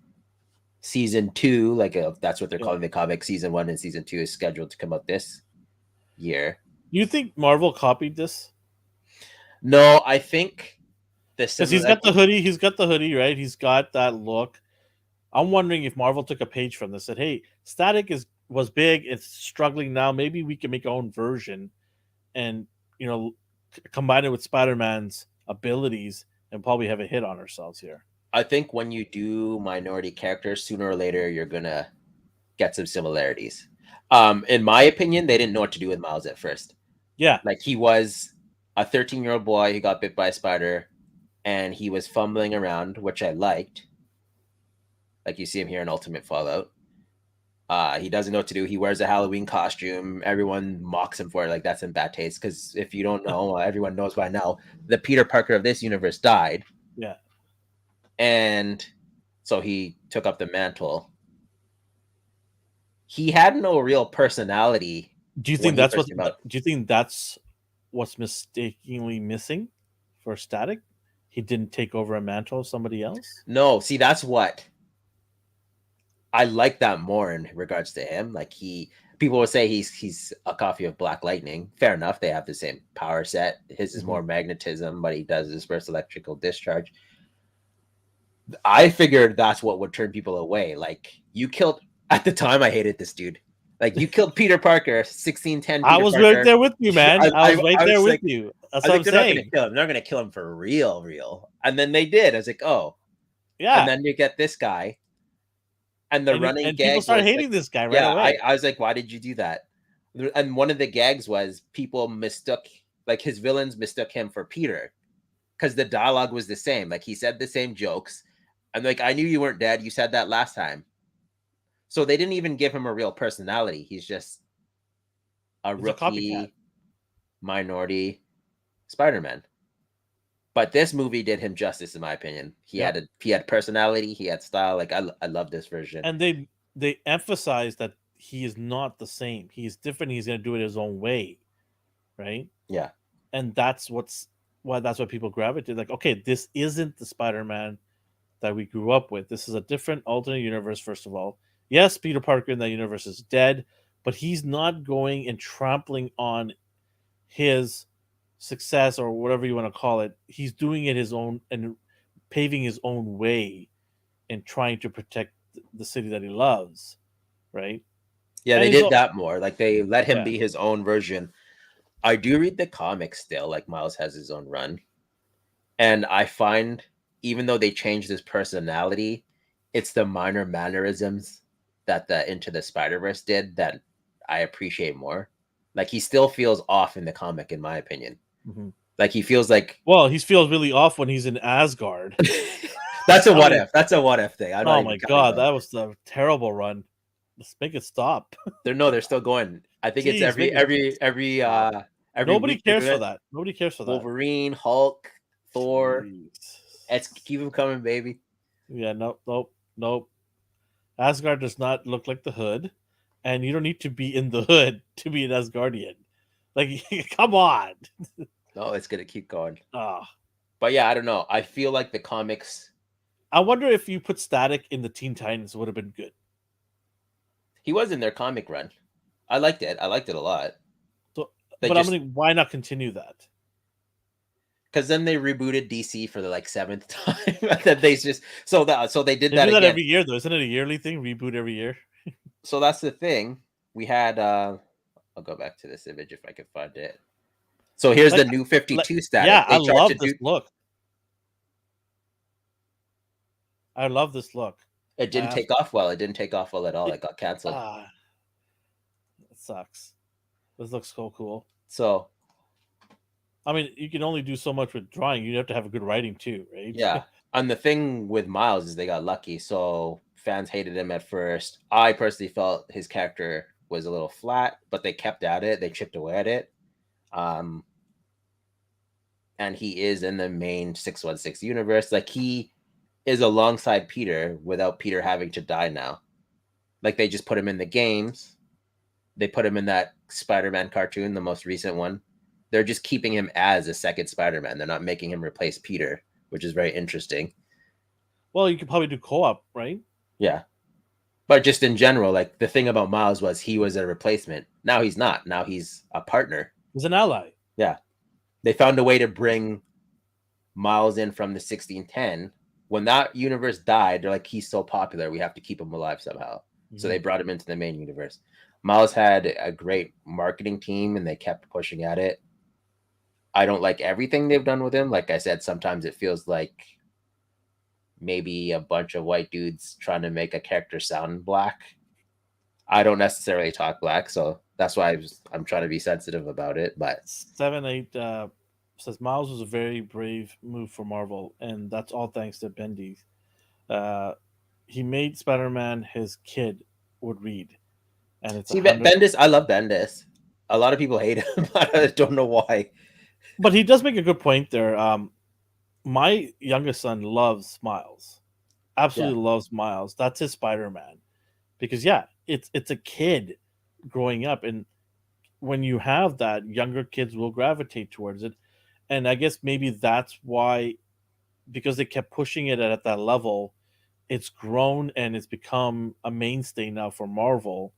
season two. Like that's what they're
yeah.
calling the comic. Season one and season two is scheduled to come out this year.
You think Marvel copied this?
No, I think the
Because
similar
he's got
like
the hoodie. He's got the hoodie, right? He's got that look. I'm wondering if Marvel took a page from this. Said, "Hey, Static was big. It's struggling now. Maybe we can make our own version, and combine it with Spider Man's abilities, and probably have a hit on ourselves here."
I think when you do minority characters, sooner or later you're gonna get some similarities. In my opinion, they didn't know what to do with Miles at first.
Yeah,
Like he was a 13-year-old boy who got bit by a spider, and he was fumbling around, which I liked. Like you see him here in Ultimate Fallout. He doesn't know what to do. He wears a Halloween costume. Everyone mocks him for it. Like that's in bad taste. Because if you don't know, everyone knows by now. The Peter Parker of this universe died,
Yeah.
and so he took up the mantle. He had no real personality
Do you
when
think
he
that's
first
what?
came out.
Do you think that's what's mistakenly missing for Static? He didn't take over a mantle of somebody else.
No, see, that's what I like that more in regards to him. Like people will say he's a copy of Black Lightning. Fair enough, they have the same power set. His is
Mm-hmm.
more magnetism, but he does his first electrical discharge. I figured that's what would turn people away. Like you killed at the time. I hated this dude. Like you killed Peter Parker, 1610
I
Peter
was right
Parker.
there with you, man. I was right
I
there
was
with
like,
you. That's
I was
what
like,
I'm
they're not gonna
saying.
kill him. They're not gonna kill him for real, real. And then they did. I was like, oh. And
Yeah,
then you get this guy, and the running
and people
gag
started
was like,
hating this guy right
yeah,
away.
I was like, why did you do that? And one of the gags was people mistook, like his villains mistook him for Peter because the dialogue was the same. Like he said the same jokes. I'm like, I knew you weren't dead. You said that last time. So they didn't even give him a real personality. He's just a
He's a copycat.
rookie minority Spider-Man. But this movie did him justice, in my opinion.
Yep.
He had personality, he had style. Like I love this version.
And they emphasize that he is not the same. He's different. He's going to do it his own way, right?
Yeah.
And that's why people gravitate. Like, okay, this isn't the Spider-Man that we grew up with. This is a different alternate universe. First of all, yes, Peter Parker in that universe is dead, but he's not going and trampling on his success or whatever you want to call it. He's doing it his own and paving his own way and trying to protect the city that he loves, right?
Yeah,
And
they
he's
did
all,
that more. Like they let him
yeah,
be his own version. I do read the comics still, like Miles has his own run. And I find even though they changed his personality, it's the minor mannerisms that the Into the Spider-Verse did that I appreciate more. Like he still feels off in the comic, in my opinion.
mm-hmm.
Like he feels like
Well, he feels really off when he's in Asgard.
that's a
I
what
mean,
if. That's a what if thing. I'm not
oh
even
my
counting
god,
those.
that was a terrible run. Let's make it stop.
They're still going. I think it's
Jeez, make it stop.
every
Nobody
week they're
cares
doing
for
it.
that. Nobody cares for that.
Wolverine, Hulk, Thor.
Jeez.
Let's keep them coming, baby.
Yeah, nope. Asgard does not look like the hood, and you don't need to be in the hood to be an Asgardian. Like, come on.
No, it's gonna keep going.
Oh.
But yeah, I don't know. I feel like the comics.
I wonder if you put Static in the Teen Titans would have been good.
He was in their comic run. I liked it. I liked it a lot.
So,
They
but I'm
just
gonna why not continue that?
because then they rebooted DC for the like seventh time. That they just so they did
They
that
do that
again.
every year, though. Isn't it a yearly thing? Reboot every year.
So that's the thing. We had. I'll go back to this image if I can find it. So here's
Like,
the new 52
yeah,
Static.
I
They tried
love
to
this
do.
look. I love this look.
It
I
didn't
have
take off well. It didn't take off well at all.
it.
It got canceled.
Ah, it sucks. This looks so cool.
So
I mean, you can only do so much with drawing. You have to have a good writing too, right?
yeah. And the thing with Miles is they got lucky. So fans hated him at first. I personally felt his character was a little flat, but they kept at it. They chipped away at it. Um, and he is in the main 616 universe. Like he is alongside Peter without Peter having to die now. Like they just put him in the games. They put him in that Spider-Man cartoon, the most recent one. They're just keeping him as a second Spider-Man. They're not making him replace Peter, which is very interesting.
Well, you could probably do co-op, right?
Yeah. But just in general, like the thing about Miles was he was a replacement. Now he's not. Now he's a partner.
He's an ally.
Yeah. They found a way to bring Miles in from the 1610. When that universe died, they're like, he's so popular, we have to keep him alive somehow. Mm-hmm. So they brought him into the main universe. Miles had a great marketing team and they kept pushing at it. I don't like everything they've done with him. Like I said, sometimes it feels like maybe a bunch of white dudes trying to make a character sound black. I don't necessarily talk black, so that's why I'm trying to be sensitive about it. But
7-8 says Miles was a very brave move for Marvel, and that's all thanks to Bendy. He made Spider-Man his kid would read. and it's
See,
100.
Bendis, I love Bendis. A lot of people hate him. I don't know why.
But he does make a good point there. My youngest son loves Miles,
Yeah.
absolutely loves Miles. That's his Spider-Man, because yeah, it's a kid growing up, and when you have that, younger kids will gravitate towards it. And I guess maybe that's why, because they kept pushing it at that level, it's grown and it's become a mainstay now for Marvel,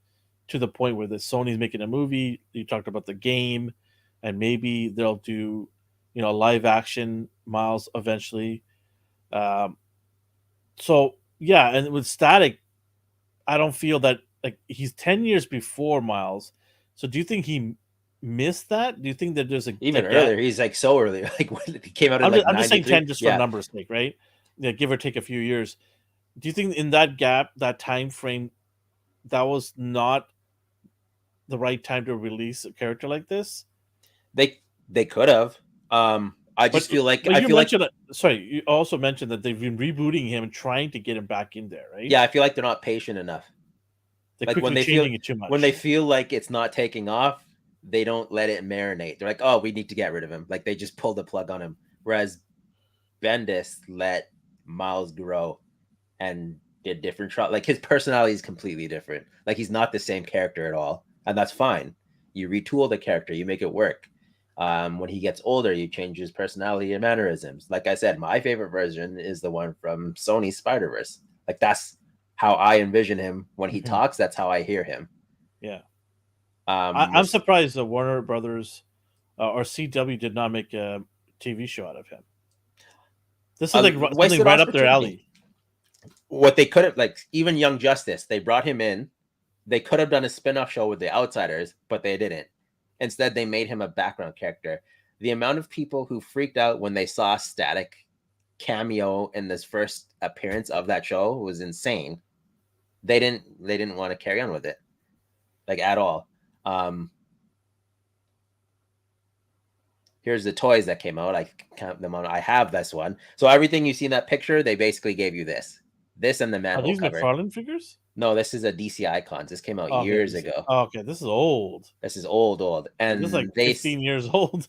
to the point where the Sony's making a movie. You talked about the game, and maybe they'll do, live action Miles eventually. Um, so yeah, and with Static, I don't feel that, like, he's 10 years before Miles. So do you think he missed that? Do you think that there's a
Even
gap?
earlier, he's like so early. Like when he came out in
I'm
like
just saying 10
'93.
just for
Yeah,
numbers sake, right? Yeah, give or take a few years. Do you think in that gap, that time frame, that was not the right time to release a character like this?
they could have. I
But
just feel like
but you mentioned that, sorry, you also mentioned that they've been rebooting him and trying to get him back in there, right?
yeah, I feel like they're not patient enough.
They're
Like
quickly changing it too
when they
much.
feel like it's not taking off, they don't let it marinate. They're like, oh, we need to get rid of him. Like they just pull the plug on him. Whereas Bendis let Miles grow and did different shot. Like his personality is completely different. Like he's not the same character at all, and that's fine. You retool the character, you make it work. When he gets older, you change his personality and mannerisms. Like I said, my favorite version is the one from Sony's Spider-Verse. Like that's how I envision him when he
Mhm.
talks. That's how I hear him.
Yeah. I'm
This
surprised that Warner Brothers, or CW, did not make a TV show out of him. This is like something
wasted
right up their
opportunity.
alley.
What they could have, like even Young Justice, they brought him in. They could have done a spin-off show with the Outsiders, but they didn't. Instead, they made him a background character. The amount of people who freaked out when they saw Static cameo in this first appearance of that show was insane. They didn't want to carry on with it, like at all. Um, Here's the toys that came out. I count them on. I have this one. So everything you see in that picture, they basically gave you this and the
Are
manhole
these
cover.
McFarlane figures?
No, this is a DC Icons. This came out
Oh, okay,
years
DC.
ago.
Oh, okay, this is old.
This is old,
This is like
and
15 years old.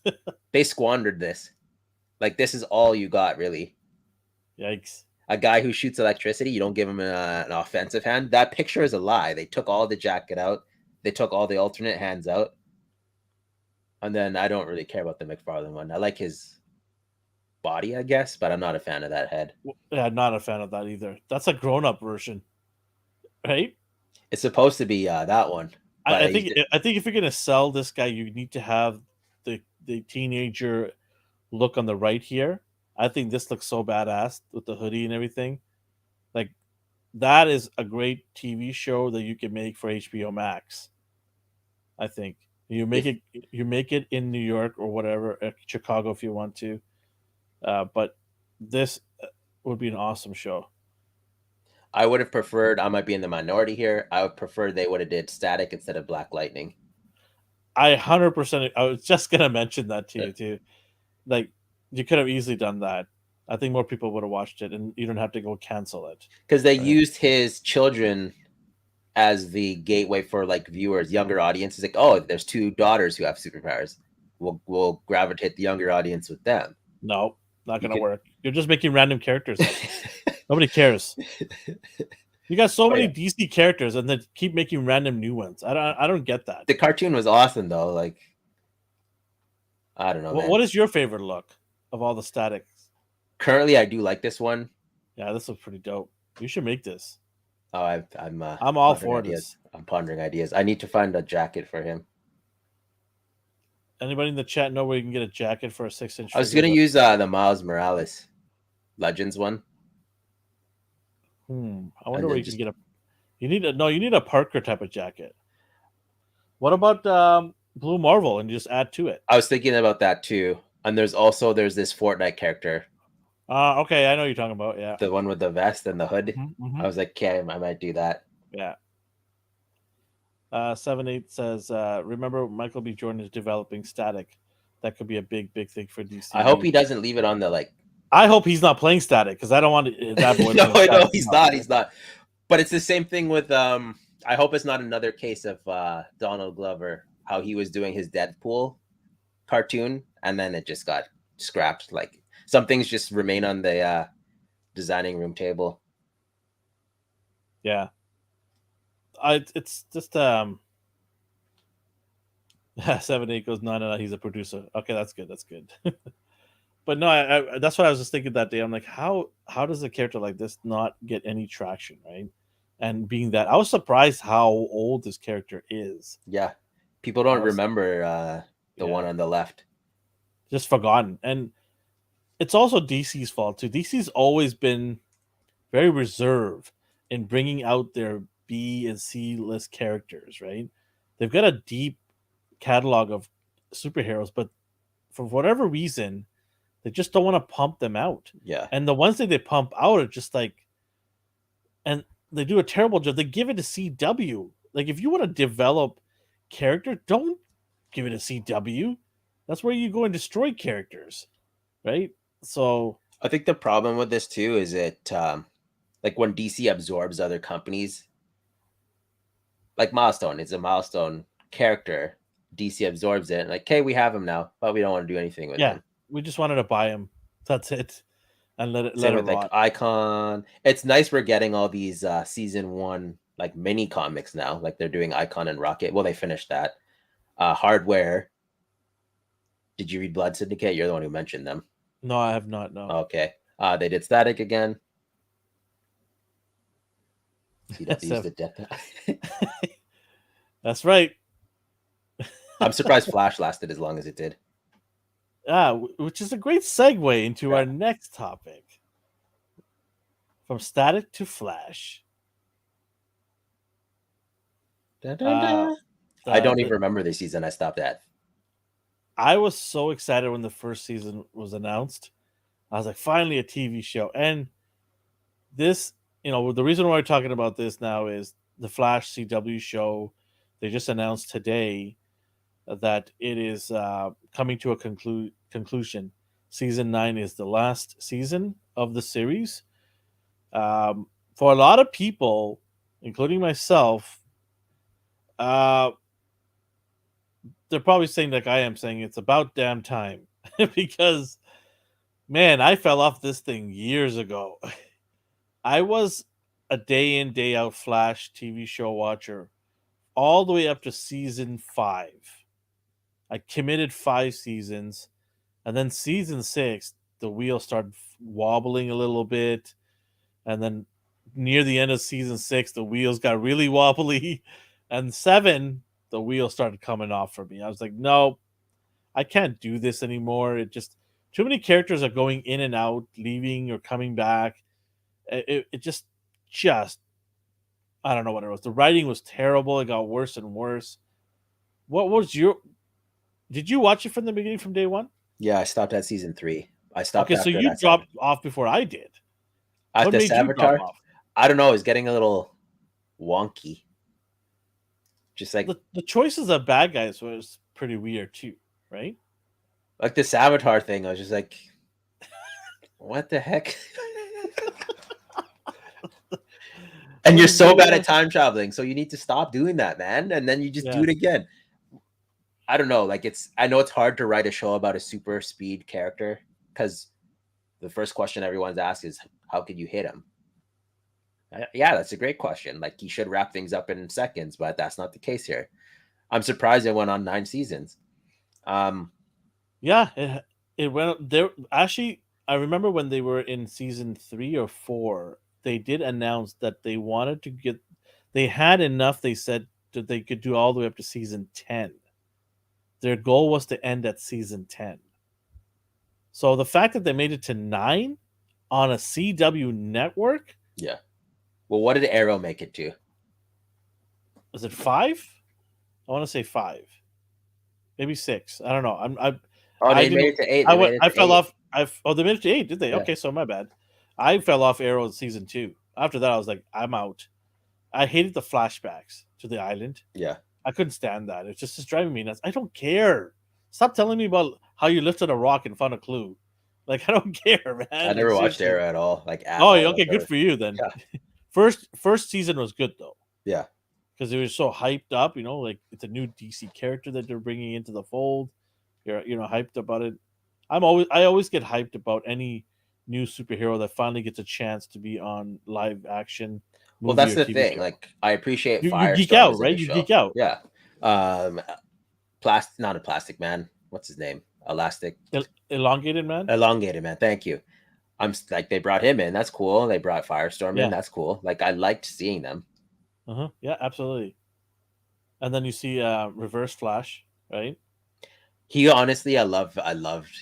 they squandered this. Like this is all you got, really.
Yikes.
A guy who shoots electricity, you don't give him an offensive hand. That picture is a lie. They took all the jacket out. They took all the alternate hands out. And then I don't really care about the McFarlane one. I like his body, I guess, but I'm not a fan of that head.
Yeah, not a fan of that either. That's a grown-up version, right?
It's supposed to be that one, but
I think if you're gonna sell this guy, you need to have the teenager look on the right here. I think this looks so badass with the hoodie and everything. Like, that is a great TV show that you can make for HBO Max. I think
if
you make it in New York or whatever, Chicago if you want to. But this would be an awesome show.
I would have preferred, I might be in the minority here. I would prefer they would have did Static instead of Black Lightning.
I 100%. I was just gonna mention that to you too. Like, you could have easily done that. I think more people would have watched it, and you don't have to go cancel it.
Because they
Right?
used his children as the gateway for like viewers, younger audiences. Like, oh, there's two daughters who have superpowers. We'll gravitate the younger audience with them.
No, not
You
gonna
could.
work. You're just making random characters up. Nobody cares. You got so
Oh,
many
yeah.
DC characters, and then keep making random new ones. I don't get that.
The cartoon was awesome though. Like, I don't know, man.
What is your favorite look of all the statics?
Currently, I do like this one.
Yeah, this looks pretty dope. You should make this.
Oh, I'm
I'm all
pondering
for
ideas.
this.
I'm pondering ideas. I need to find a jacket for him.
Anybody in the chat know where you can get a jacket for a 6-inch
I was
figure?
gonna use the Miles Morales Legends one.
I wonder
And
where
then
you can
just
get a. You need a Parker type of jacket. What about Blue Marvel and just add to it?
I was thinking about that too. And there's this Fortnite character,
Okay, I know what you're talking about. Yeah.
the one with the vest and the hood.
Mm-hmm.
I was like, okay, I might do that.
Yeah. 7-8 says, remember Michael B. Jordan is developing Static. That could be a big thing for DC.
I hope he doesn't leave it on the like.
I hope he's not playing Static, because I don't want that boy.
No,
playing Static.
no, he's not. He's not. But it's the same thing with I hope it's not another case of Donald Glover, how he was doing his Deadpool cartoon, and then it just got scrapped. Like some things just remain on the designing room table.
Yeah, it's just 7-8 goes no. He's a producer. Okay, that's good. That's good. But no, that's what I was just thinking that day. I'm like, how does a character like this not get any traction, right? And being that, I was surprised how old this character is.
Yeah, people
I
don't
was
remember the one
yeah,
on the left.
just forgotten, and it's also DC's fault too. DC's always been very reserved in bringing out their B and C list characters, right? They've got a deep catalog of superheroes, but for whatever reason, they just don't want to pump them out.
Yeah,
And the ones that they pump out are just like, and they do a terrible job. They give it to CW. Like, if you want to develop character, don't give it to CW. That's where you go and destroy characters, right? So,
I think the problem with this too is it like when DC absorbs other companies, like Milestone is a Milestone character. DC absorbs it, and like, okay, we have him now, but we don't want to do anything with
yeah,
him.
we just wanted to buy him. That's it, and let
Same
it
with like
rot.
Icon. It's nice we're getting all these season one like mini comics now. Like they're doing Icon and Rocket. Well, they finished that. Hardware. Did you read Blood Syndicate? You're the one who mentioned them.
No, I have not. No.
Okay. They did Static again. CW's the death.
That's right.
I'm surprised Flash lasted as long as it did.
Which is a great segue into our next topic. From Static to Flash.
Dun, dun, dun. I don't even remember the season I stopped at.
I was so excited when the first season was announced. I was like, finally a TV show. And this, the reason why we're talking about this now is the Flash CW show. They just announced today that it is coming to a conclusion. Season 9 is the last season of the series. For a lot of people, including myself, they're probably saying, like I am saying, it's about damn time. Because, man, I fell off this thing years ago. I was a day in, day out Flash TV show watcher all the way up to season 5. I committed 5 seasons, and then season 6, the wheel started wobbling a little bit, and then near the end of season 6, the wheels got really wobbly, and 7, the wheel started coming off for me. I was like, no, I can't do this anymore. It just too many characters are going in and out, leaving or coming back. It just I don't know what it was. The writing was terrible. It got worse and worse. What was your? Did you watch it from the beginning, from day one?
Yeah, I stopped at season 3. I stopped
Okay, so
after
you
that.
dropped off before I did.
At
What
the
made you drop
Savitar,
off?
I don't know. It's getting a little wonky. Just like
The choices of bad guys was pretty weird too, right?
the Savitar thing. I was just like, what the heck? And you're so bad at time traveling, so you need to stop doing that, man. And then you just do it again. I don't know. Like I know it's hard to write a show about a super speed character because the first question everyone's asked is, how could you hit him? Yeah, that's a great question. Like he should wrap things up in seconds, but that's not the case here. I'm surprised it went on 9 seasons.
Yeah, it went there. Actually, I remember when they were in season 3 or 4, they did announce that they wanted to get. They had enough. They said that they could do all the way up to season 10. Their goal was to end at season 10. So the fact that they made it to 9 on a CW network.
Yeah. Well, what did Arrow make it to?
Was it 5? I want to say 5. Maybe 6. I don't know.
They made it to 8.
I fell off. They made it to 8, did they?
Yeah.
Okay, so my bad. I fell off Arrow in season 2. After that, I was like, I'm out. I hated the flashbacks to the island.
Yeah.
I couldn't stand that. It's just driving me nuts. I don't care. Stop telling me about how you lifted a rock and found a clue. Like, I don't care, man.
I never watched Arrow at all. Like,
okay, good for you then.
Yeah.
First season was good though.
Yeah.
because it was so hyped up. Like it's a new DC character that they're bringing into the fold. You're hyped about it. I always get hyped about any new superhero that finally gets a chance to be on live action
Well,
movie
that's
or
the
TV
thing.
show.
Like, I appreciate
You geek
Firestorm
out,
is in
right?
the
You
show.
geek out.
Yeah. Not a Plastic Man. What's his name? Elastic.
Elongated Man.
Elongated Man. Thank you. Like, they brought him in. That's cool. They brought Firestorm in.
Yeah.
That's cool. Like, I liked seeing them.
Yeah, absolutely. And then you see Reverse Flash, right?
He honestly, I loved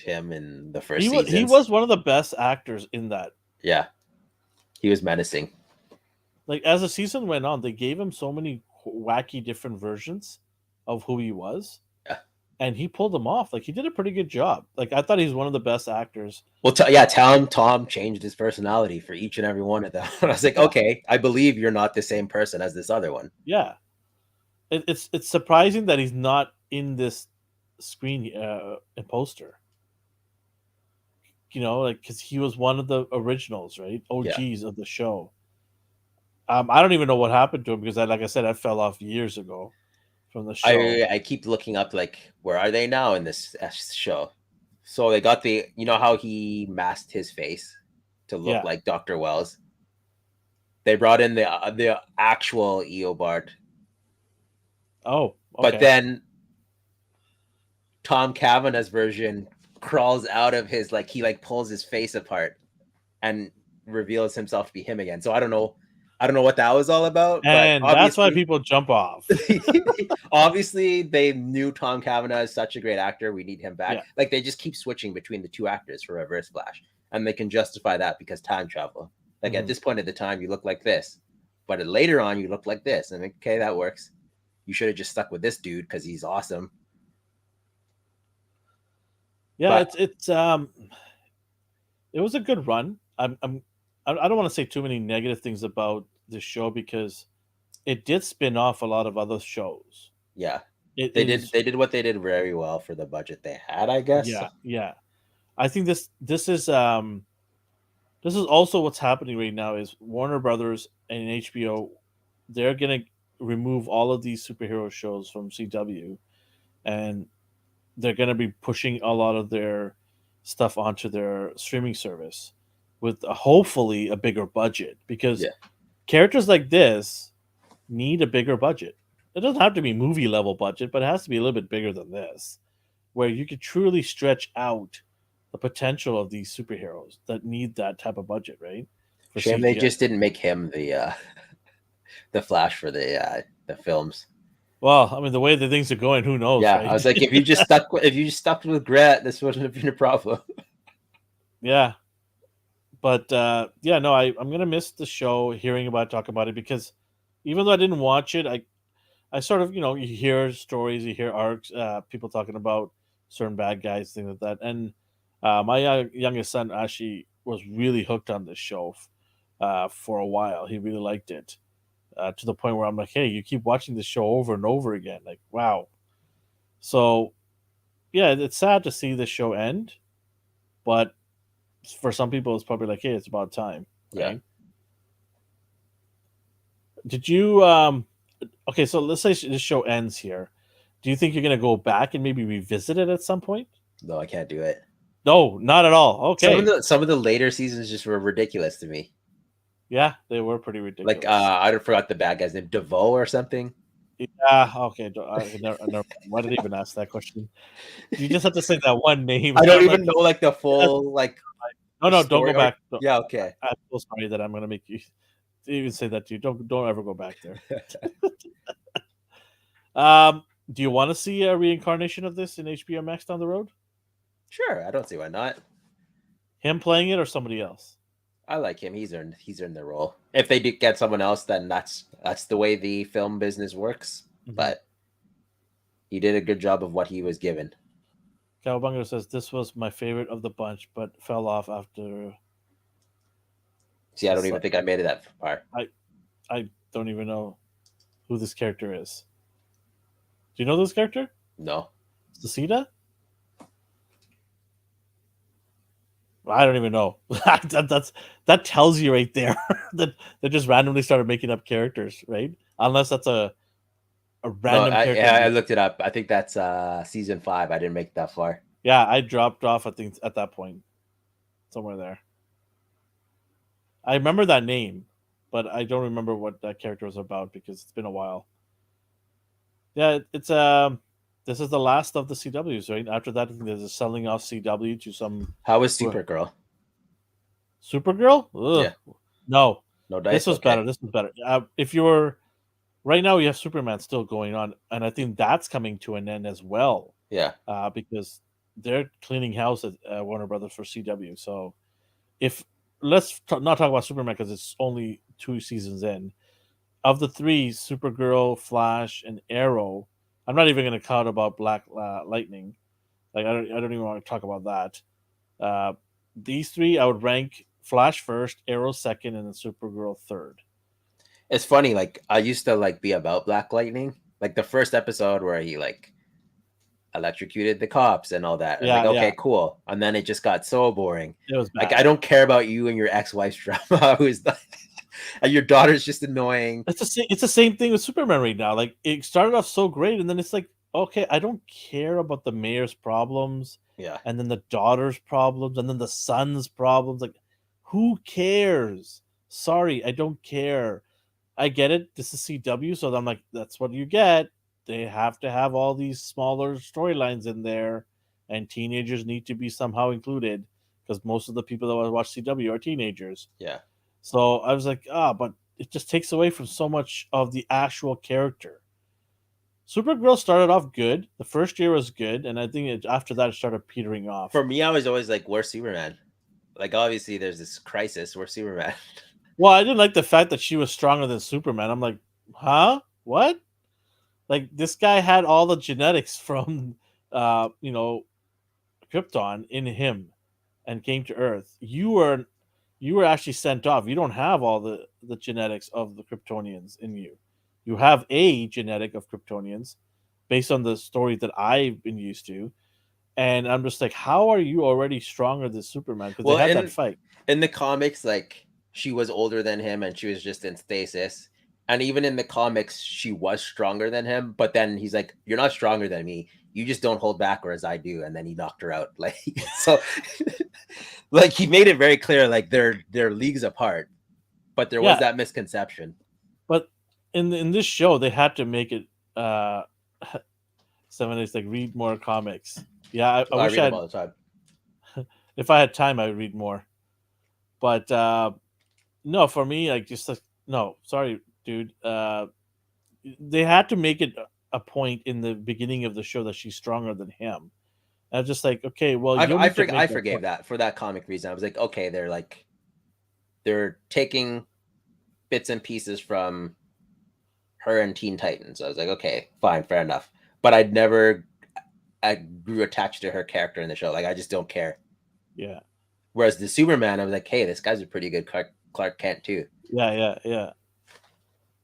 him in the first
He
seasons.
was one of the best actors in that.
Yeah, he was menacing.
Like as the season went on, they gave him so many wacky different versions of who he was.
Yeah.
And he pulled them off. Like he did a pretty good job. Like I thought he was one of the best actors.
Well, Tom changed his personality for each and every one of them. I was like, okay, I believe you're not the same person as this other one.
Yeah, it's surprising that he's not in this screen poster. Like because he was one of the originals, right? OGs of the show. I don't even know what happened to him because, like I said, I fell off years ago from the show.
I keep looking up, like, where are they now in this show? So they got how he masked his face to look like Dr. Wells. They brought in the actual Eobard.
Oh, okay.
But then Tom Cavanagh's version crawls out of his, like, he pulls his face apart and reveals himself to be him again. So I don't know what that was all about.
And
but
that's why people jump off.
Obviously, they knew Tom Cavanagh is such a great actor. We need him back.
Yeah.
Like, they just keep switching between the two actors for Reverse Flash. And they can justify that because time travel. Like, at this point at the time, you look like this. But later on, you look like this. And okay, that works. You should have just stuck with this dude because he's awesome.
Yeah, it was a good run. I don't want to say too many negative things about this show because it did spin off a lot of other shows.
Yeah, they did what they did very well for the budget they had, I guess.
Yeah. I think this is also what's happening right now is Warner Brothers and HBO, they're gonna remove all of these superhero shows from CW, and they're gonna be pushing a lot of their stuff onto their streaming service with hopefully a bigger budget because characters like this need a bigger budget. It doesn't have to be movie level budget, but it has to be a little bit bigger than this, where you could truly stretch out the potential of these superheroes that need that type of budget, right?
Shame they just didn't make him the Flash for the films.
Well, I mean, the way the things are going, who knows?
Yeah,
right?
I was like, if you just stuck with Grant, this wouldn't have been a problem.
Yeah, but I'm gonna miss the show, hearing talk about it, because even though I didn't watch it, I sort of you hear stories, you hear arcs, people talking about certain bad guys, things like that, and my youngest son actually was really hooked on this show for a while. He really liked it. To the point where I'm like, hey, you keep watching this show over and over again. Like, wow. So, yeah, it's sad to see the show end. But for some people, it's probably like, hey, it's about time. Right? Yeah. Did you... okay, so let's say this show ends here. Do you think you're going to go back and maybe revisit it at some point?
No, I can't do it.
No, not at all. Okay.
Some of the later seasons just were ridiculous to me.
Yeah, they were pretty ridiculous.
Like, I forgot the bad guy's name, DeVoe or something.
Yeah, okay. Why did I even ask that question? You just have to say that one name.
I don't even know, the full,
No, don't go back.
Yeah, okay.
I'm so sorry that I'm going to make you even say that to you. Don't ever go back there. Do you want to see a reincarnation of this in HBO Max down the road?
Sure, I don't see why not.
Him playing it or somebody else?
I like him. He's earned the role. If they do get someone else, then that's the way the film business works. Mm-hmm. But he did a good job of what he was given.
Cowabunga says this was my favorite of the bunch, but fell off after.
See, I don't even think I made it that far.
I don't even know who this character is. Do you know this character?
No.
Sasita? I don't even know. That tells you right there that they just randomly started making up characters, right? Unless that's a a
No,
random character.
I looked it up. I think that's season 5. I didn't make it that far.
Yeah, I dropped off. I think at that point, somewhere there. I remember that name, but I don't remember what that character was about because it's been a while. Yeah, it's this is the last of the CWs, right? After that, I think there's a selling off CW to some
How was
who
Supergirl?
Supergirl. Ugh,
Yeah,
no,
no
this
dice.
was better.
Okay.
This was better. If you're right now, you have Superman still going on, and I think that's coming to an end as well,
Yeah.
because they're cleaning house at Warner Brothers for CW. So if not talk about Superman because it's only 2 seasons in. Of the three, Supergirl, Flash, and Arrow, I'm not even going to count about Black Lightning. Like I don't even want to talk about that. Uh, these three, I would rank Flash first, Arrow second, and then Supergirl third.
It's funny. Like I used to like be about Black Lightning. Like the first episode where he like electrocuted the cops and all that. I was like,
Yeah, yeah,
okay, cool. And then it just got so boring.
it was
Like
bad.
I don't care about you and your ex-wife's drama. Who's like, and your daughter's just annoying.
It's the same thing with Superman right now. Like it started off so great, and then it's like, okay, I don't care about the mayor's problems,
Yeah.
and then the daughter's problems, and then the son's problems. Like, who cares? Sorry, I don't care. I get it. This is CW, so I'm like, that's what you get. They have to have all these smaller storylines in there, and teenagers need to be somehow included because most of the people that watch CW are teenagers.
Yeah.
So I was like, but it just takes away from so much of the actual character. Supergirl started off good. The first year was good, and I think after that it started petering off.
For me, I was always like, where's Superman? Like obviously there's this crisis. Where's Superman?
Well, I didn't like the fact that she was stronger than Superman. I'm like, huh? What? Like this guy had all the genetics from, you know, Krypton in him, and came to Earth. You were actually sent off. You don't have all the genetics of the Kryptonians in you. You have a genetic of Kryptonians, based on the story that I've been used to. And I'm just like, how are you already stronger than Superman? Because they
Well,
had that fight.
in the comics, like she was older than him and she was just in stasis. And even in the comics, she was stronger than him. But then he's like, "You're not stronger than me. You just don't hold back, whereas I do." And then he knocked her out. Like so, like he made it very clear, like they're leagues apart. But there was
Yeah,
that misconception.
but in this show, they had to make it. Seven days like read more comics. Yeah, I
Oh, I
wish
read
I
them
had.
all the time.
If I had time, I would read more. But no, for me, like just like no, sorry, dude. They had to make it a point in the beginning of the show that she's stronger than him. And I was just like, okay, well, you don't need to
I
make that
forgave
point.
that for that comic reason. I was like, okay, they're taking bits and pieces from her and Teen Titans. I was like, okay, fine, fair enough. But I grew attached to her character in the show. Like I just don't care.
Yeah,
Whereas the Superman, I was like, hey, this guy's a pretty good Clark Kent too.
yeah.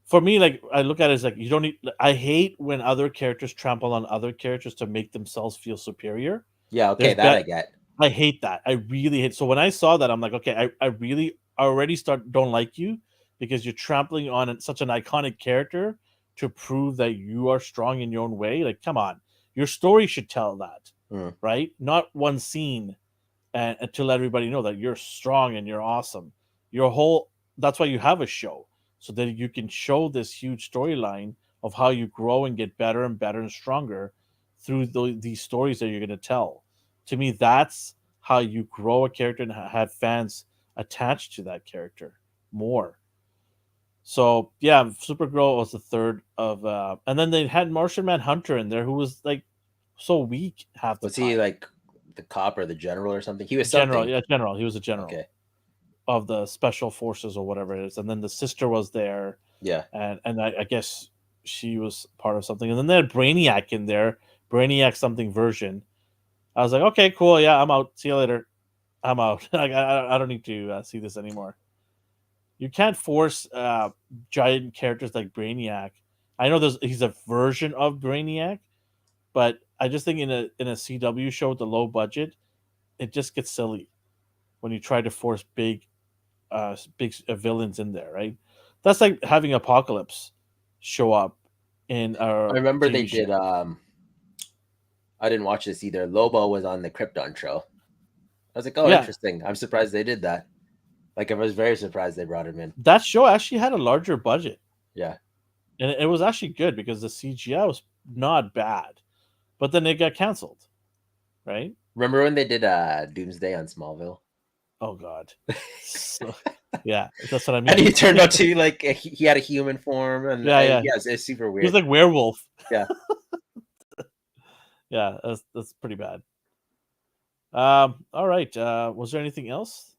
For me, like I look at it as like you don't need. I hate when other characters trample on other characters to make themselves feel superior.
Yeah, okay,
There's
that I
bet.
get.
I hate that. I really hate. So when I saw that, I'm like, okay, I really already don't like you because you're trampling on such an iconic character to prove that you are strong in your own way. Like, come on, your story should tell that,
Mm.
right? Not one scene and to let everybody know that you're strong and you're awesome. Your whole that's why you have a show so that you can show this huge storyline of how you grow and get better and better and stronger through these stories that you're going to tell. To me, that's how you grow a character and have fans attached to that character more. So yeah, Supergirl was the third of, and then they had Martian Manhunter in there, who was like so weak half the
Was he
time.
like the cop or the general or something? He
A
was
general,
something.
yeah, general. He was a general
Okay.
of the special forces or whatever it is. And then the sister was there,
Yeah.
and I guess she was part of something. And then they had Brainiac in there, Brainiac something version. I was like, okay, cool, yeah, I'm out. See you later. I'm out. I don't need to see this anymore. You can't force giant characters like Brainiac. I know he's a version of Brainiac, but I just think in a CW show with a low budget, it just gets silly when you try to force big villains in there, right? That's like having Apocalypse show up in our
I remember they
TV show.
did. I didn't watch this either. Lobo was on the Krypton show. I was like, oh,
Yeah,
interesting. I'm surprised they did that. Like, I was very surprised they brought him in.
that show actually had a larger budget,
Yeah.
and it was actually good because the CGI was not bad, but then it got canceled, right?
Remember when they did Doomsday on Smallville?
Oh God, so, yeah, that's what I
And
mean.
he turned out to like he had a human form, and
Yeah.
yes, it's super
He was
weird.
like werewolf.
Yeah.
Yeah, that's pretty bad. All right. Was there anything else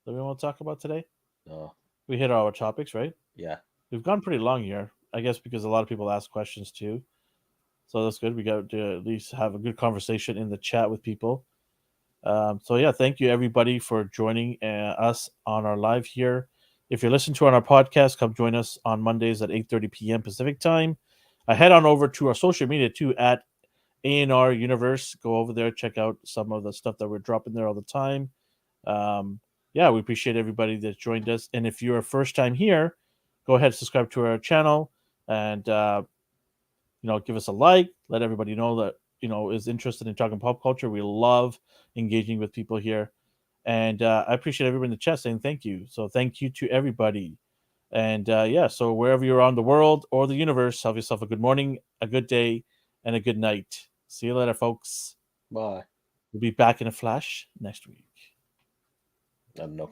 that we want to talk about today?
No.
We hit all our topics, right?
Yeah.
We've gone pretty long here, I guess, because a lot of people ask questions too. So that's good. We got to at least have a good conversation in the chat with people. So yeah, thank you everybody for joining us on our live here. If you're listening to on our podcast, come join us on Mondays at 8:30 p.m. Pacific time. Head on over to our social media too at ANR Universe. Go over there, check out some of the stuff that we're dropping there all the time. Yeah, we appreciate everybody that joined us. And if you're a first time here, go ahead and subscribe to our channel and give us a like. Let everybody know that is interested in talking pop culture. We love engaging with people here, and I appreciate everybody in the chat saying thank you. So thank you to everybody. And yeah, so wherever you're around the world or the universe, have yourself a good morning, a good day, and a good night. See you later, folks.
Bye.
We'll be back in a flash next week.
No